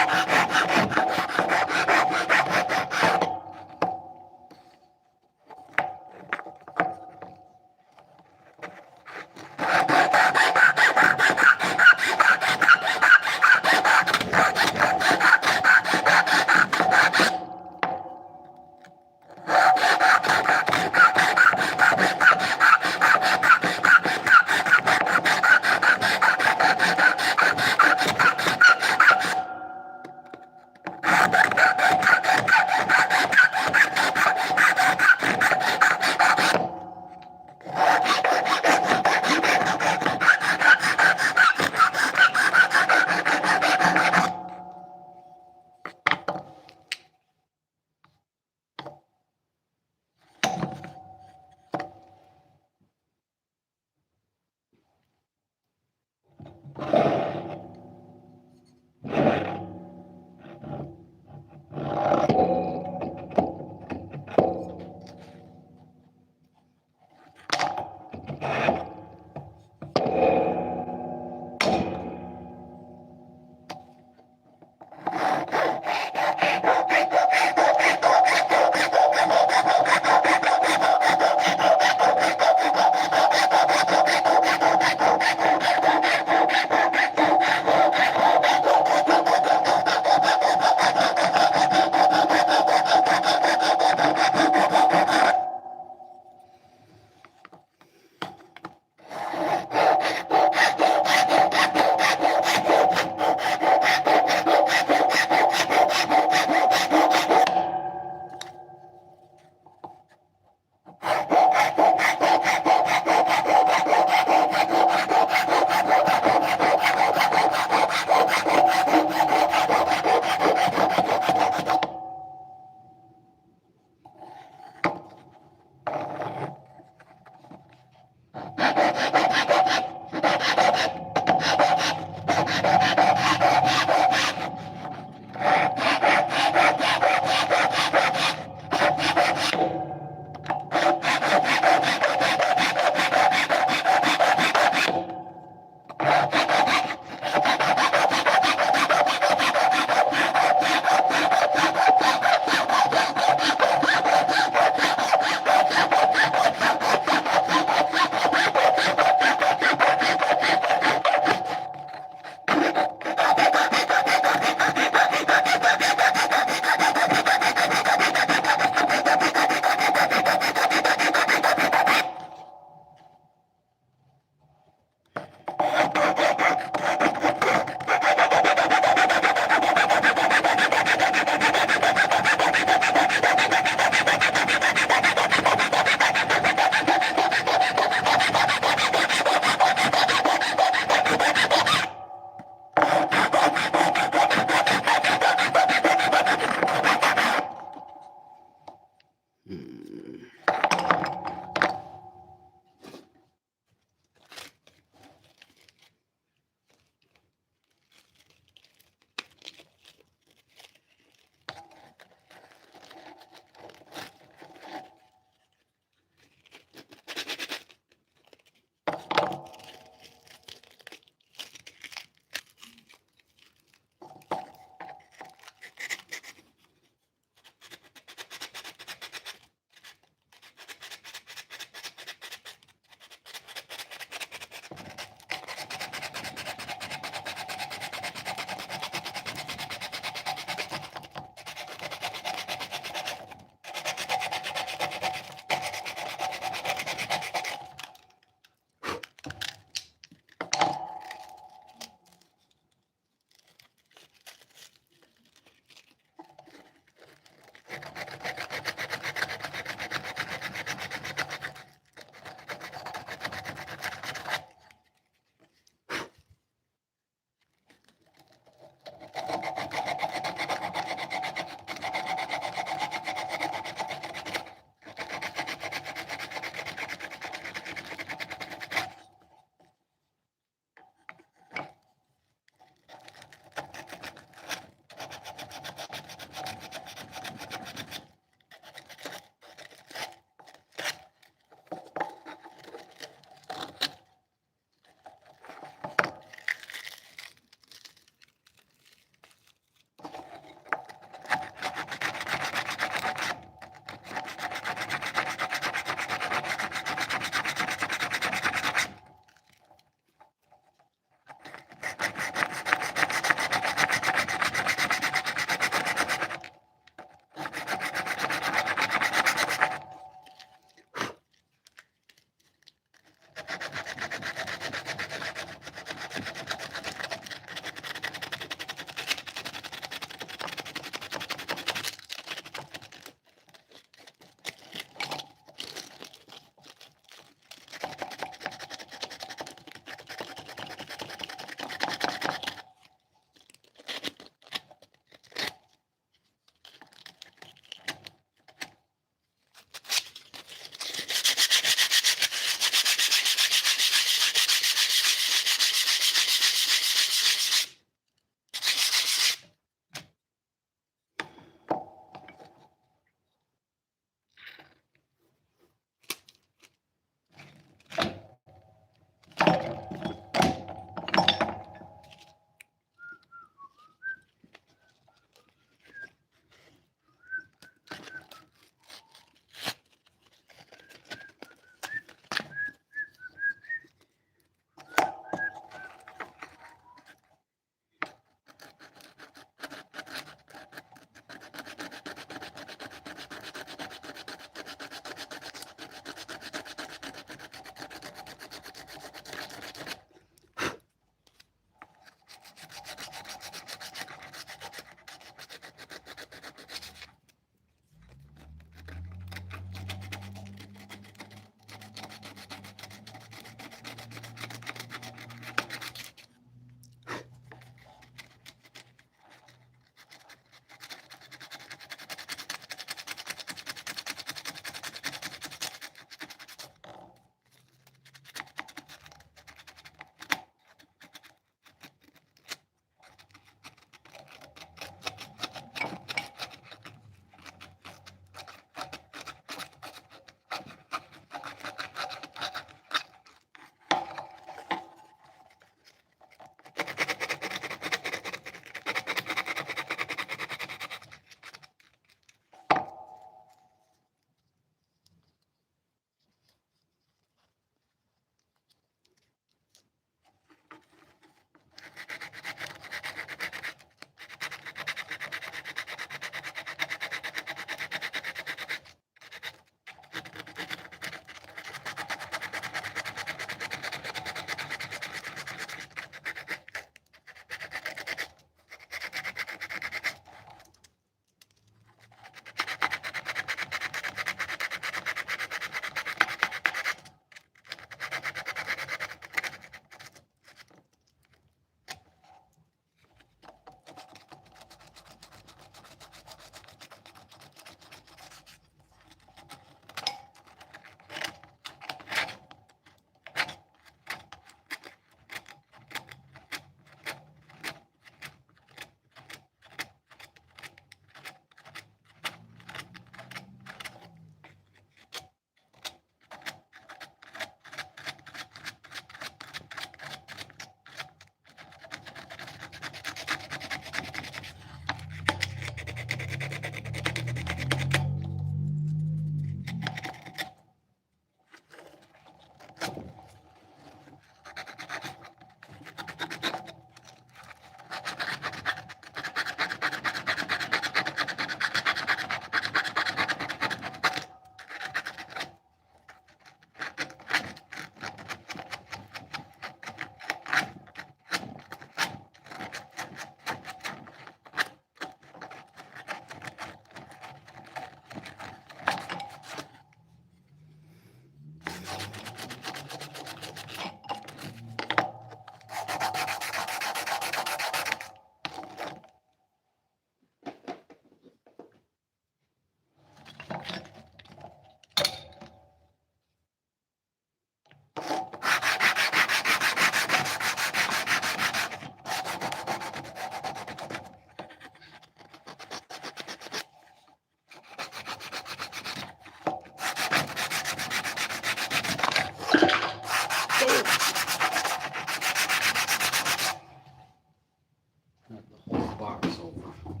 over. Oh,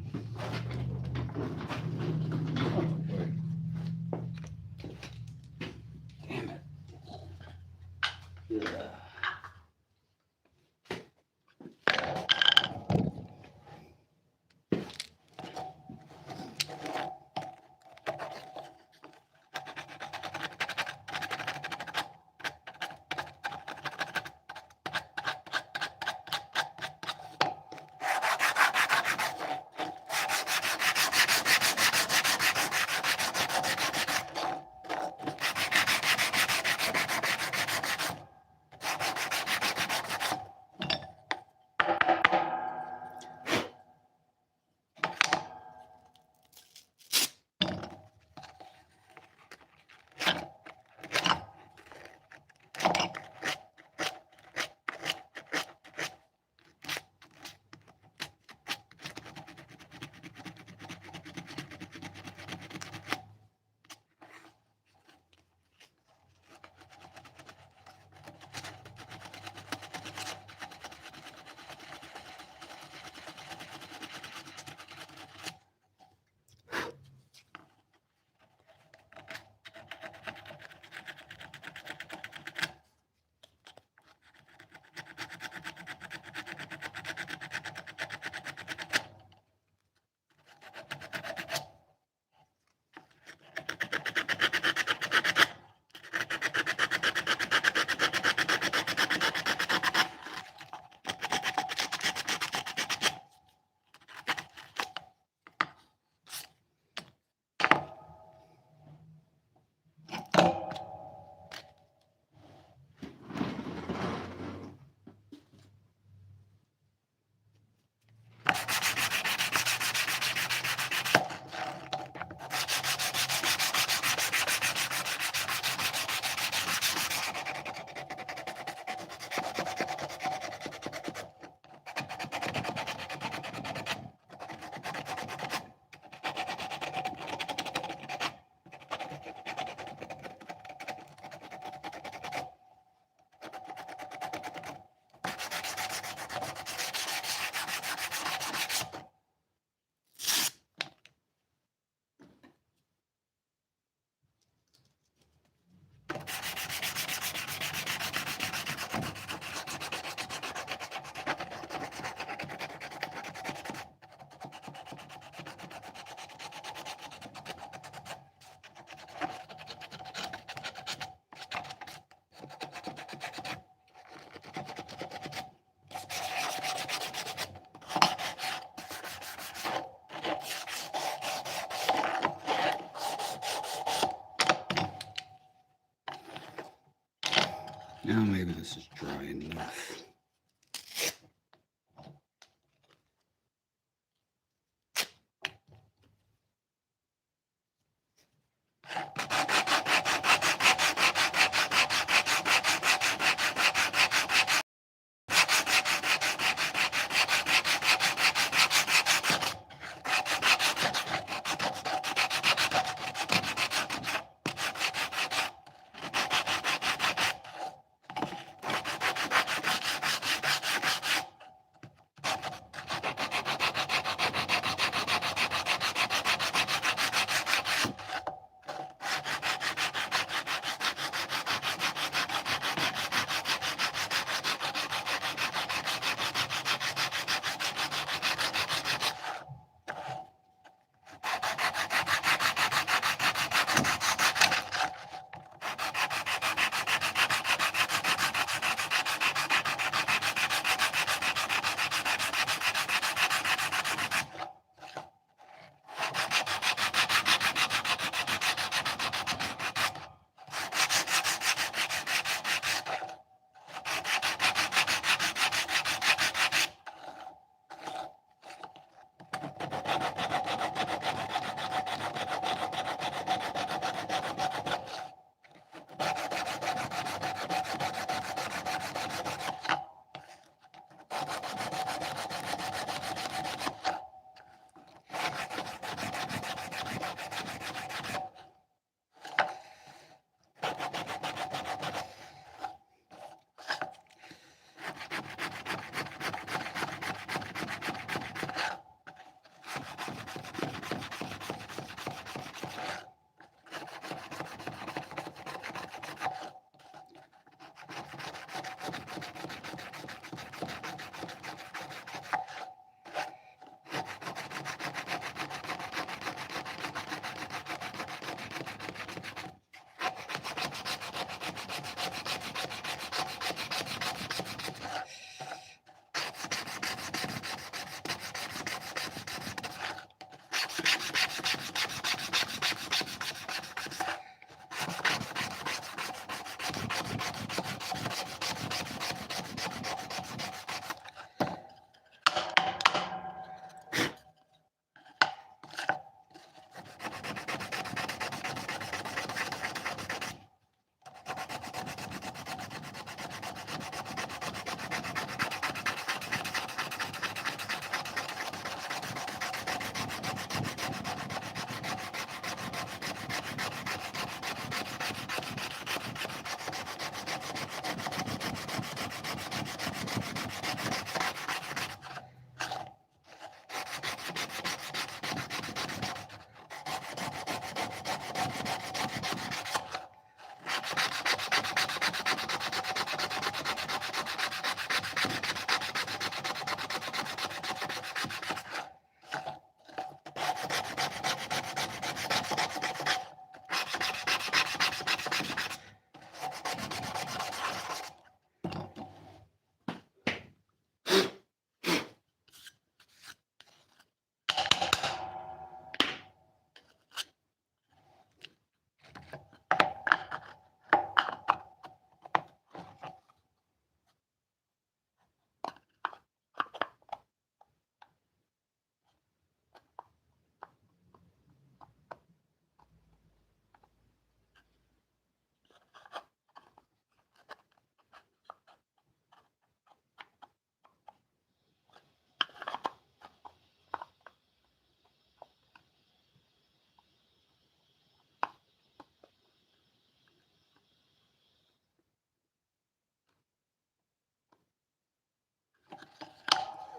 wait. Damn it. Yeah. Now maybe this is dry enough.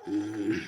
Mm.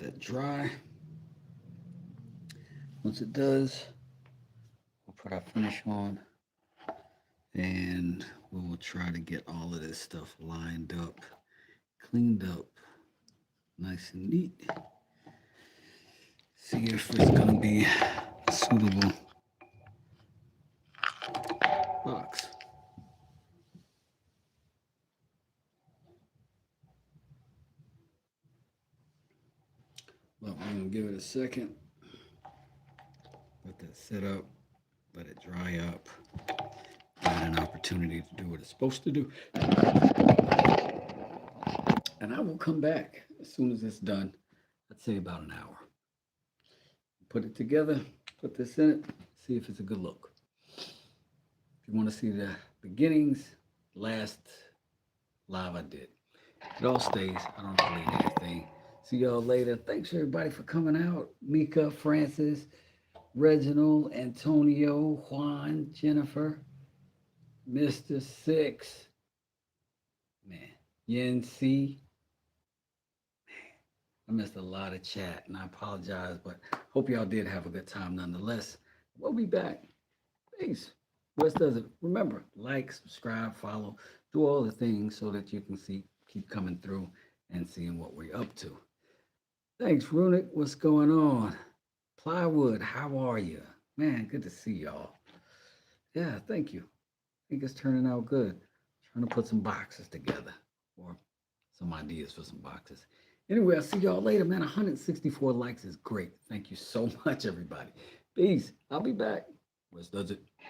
that dry. Once it does, we'll put our finish on and we will try to get all of this stuff lined up, cleaned up, nice and neat. See if it's going to be a suitable box. But we're going to give it a second. Let that set up. Let it dry up. Give it an opportunity to do what it's supposed to do. And I will come back as soon as it's done. I'd say about an hour. Put it together. Put this in it. See if it's a good look. If you want to see the beginnings, last live I did. It all stays. I don't delete anything. See y'all later. Thanks everybody for coming out. Mika, Francis, Reginald, Antonio, Juan, Jennifer, Mr. Six, man, Yen C. I missed a lot of chat and I apologize, but hope y'all did have a good time nonetheless. We'll be back. Peace. West does it. Remember, like, subscribe, follow, do all the things so that you can keep coming through and seeing what we're up to. Thanks, Runic. What's going on? Plywood, how are you? Man, good to see y'all. Yeah, thank you. I think it's turning out good. Trying to put some boxes together or some ideas for some boxes. Anyway, I'll see y'all later, man. 164 likes is great. Thank you so much, everybody. Peace. I'll be back. West does it.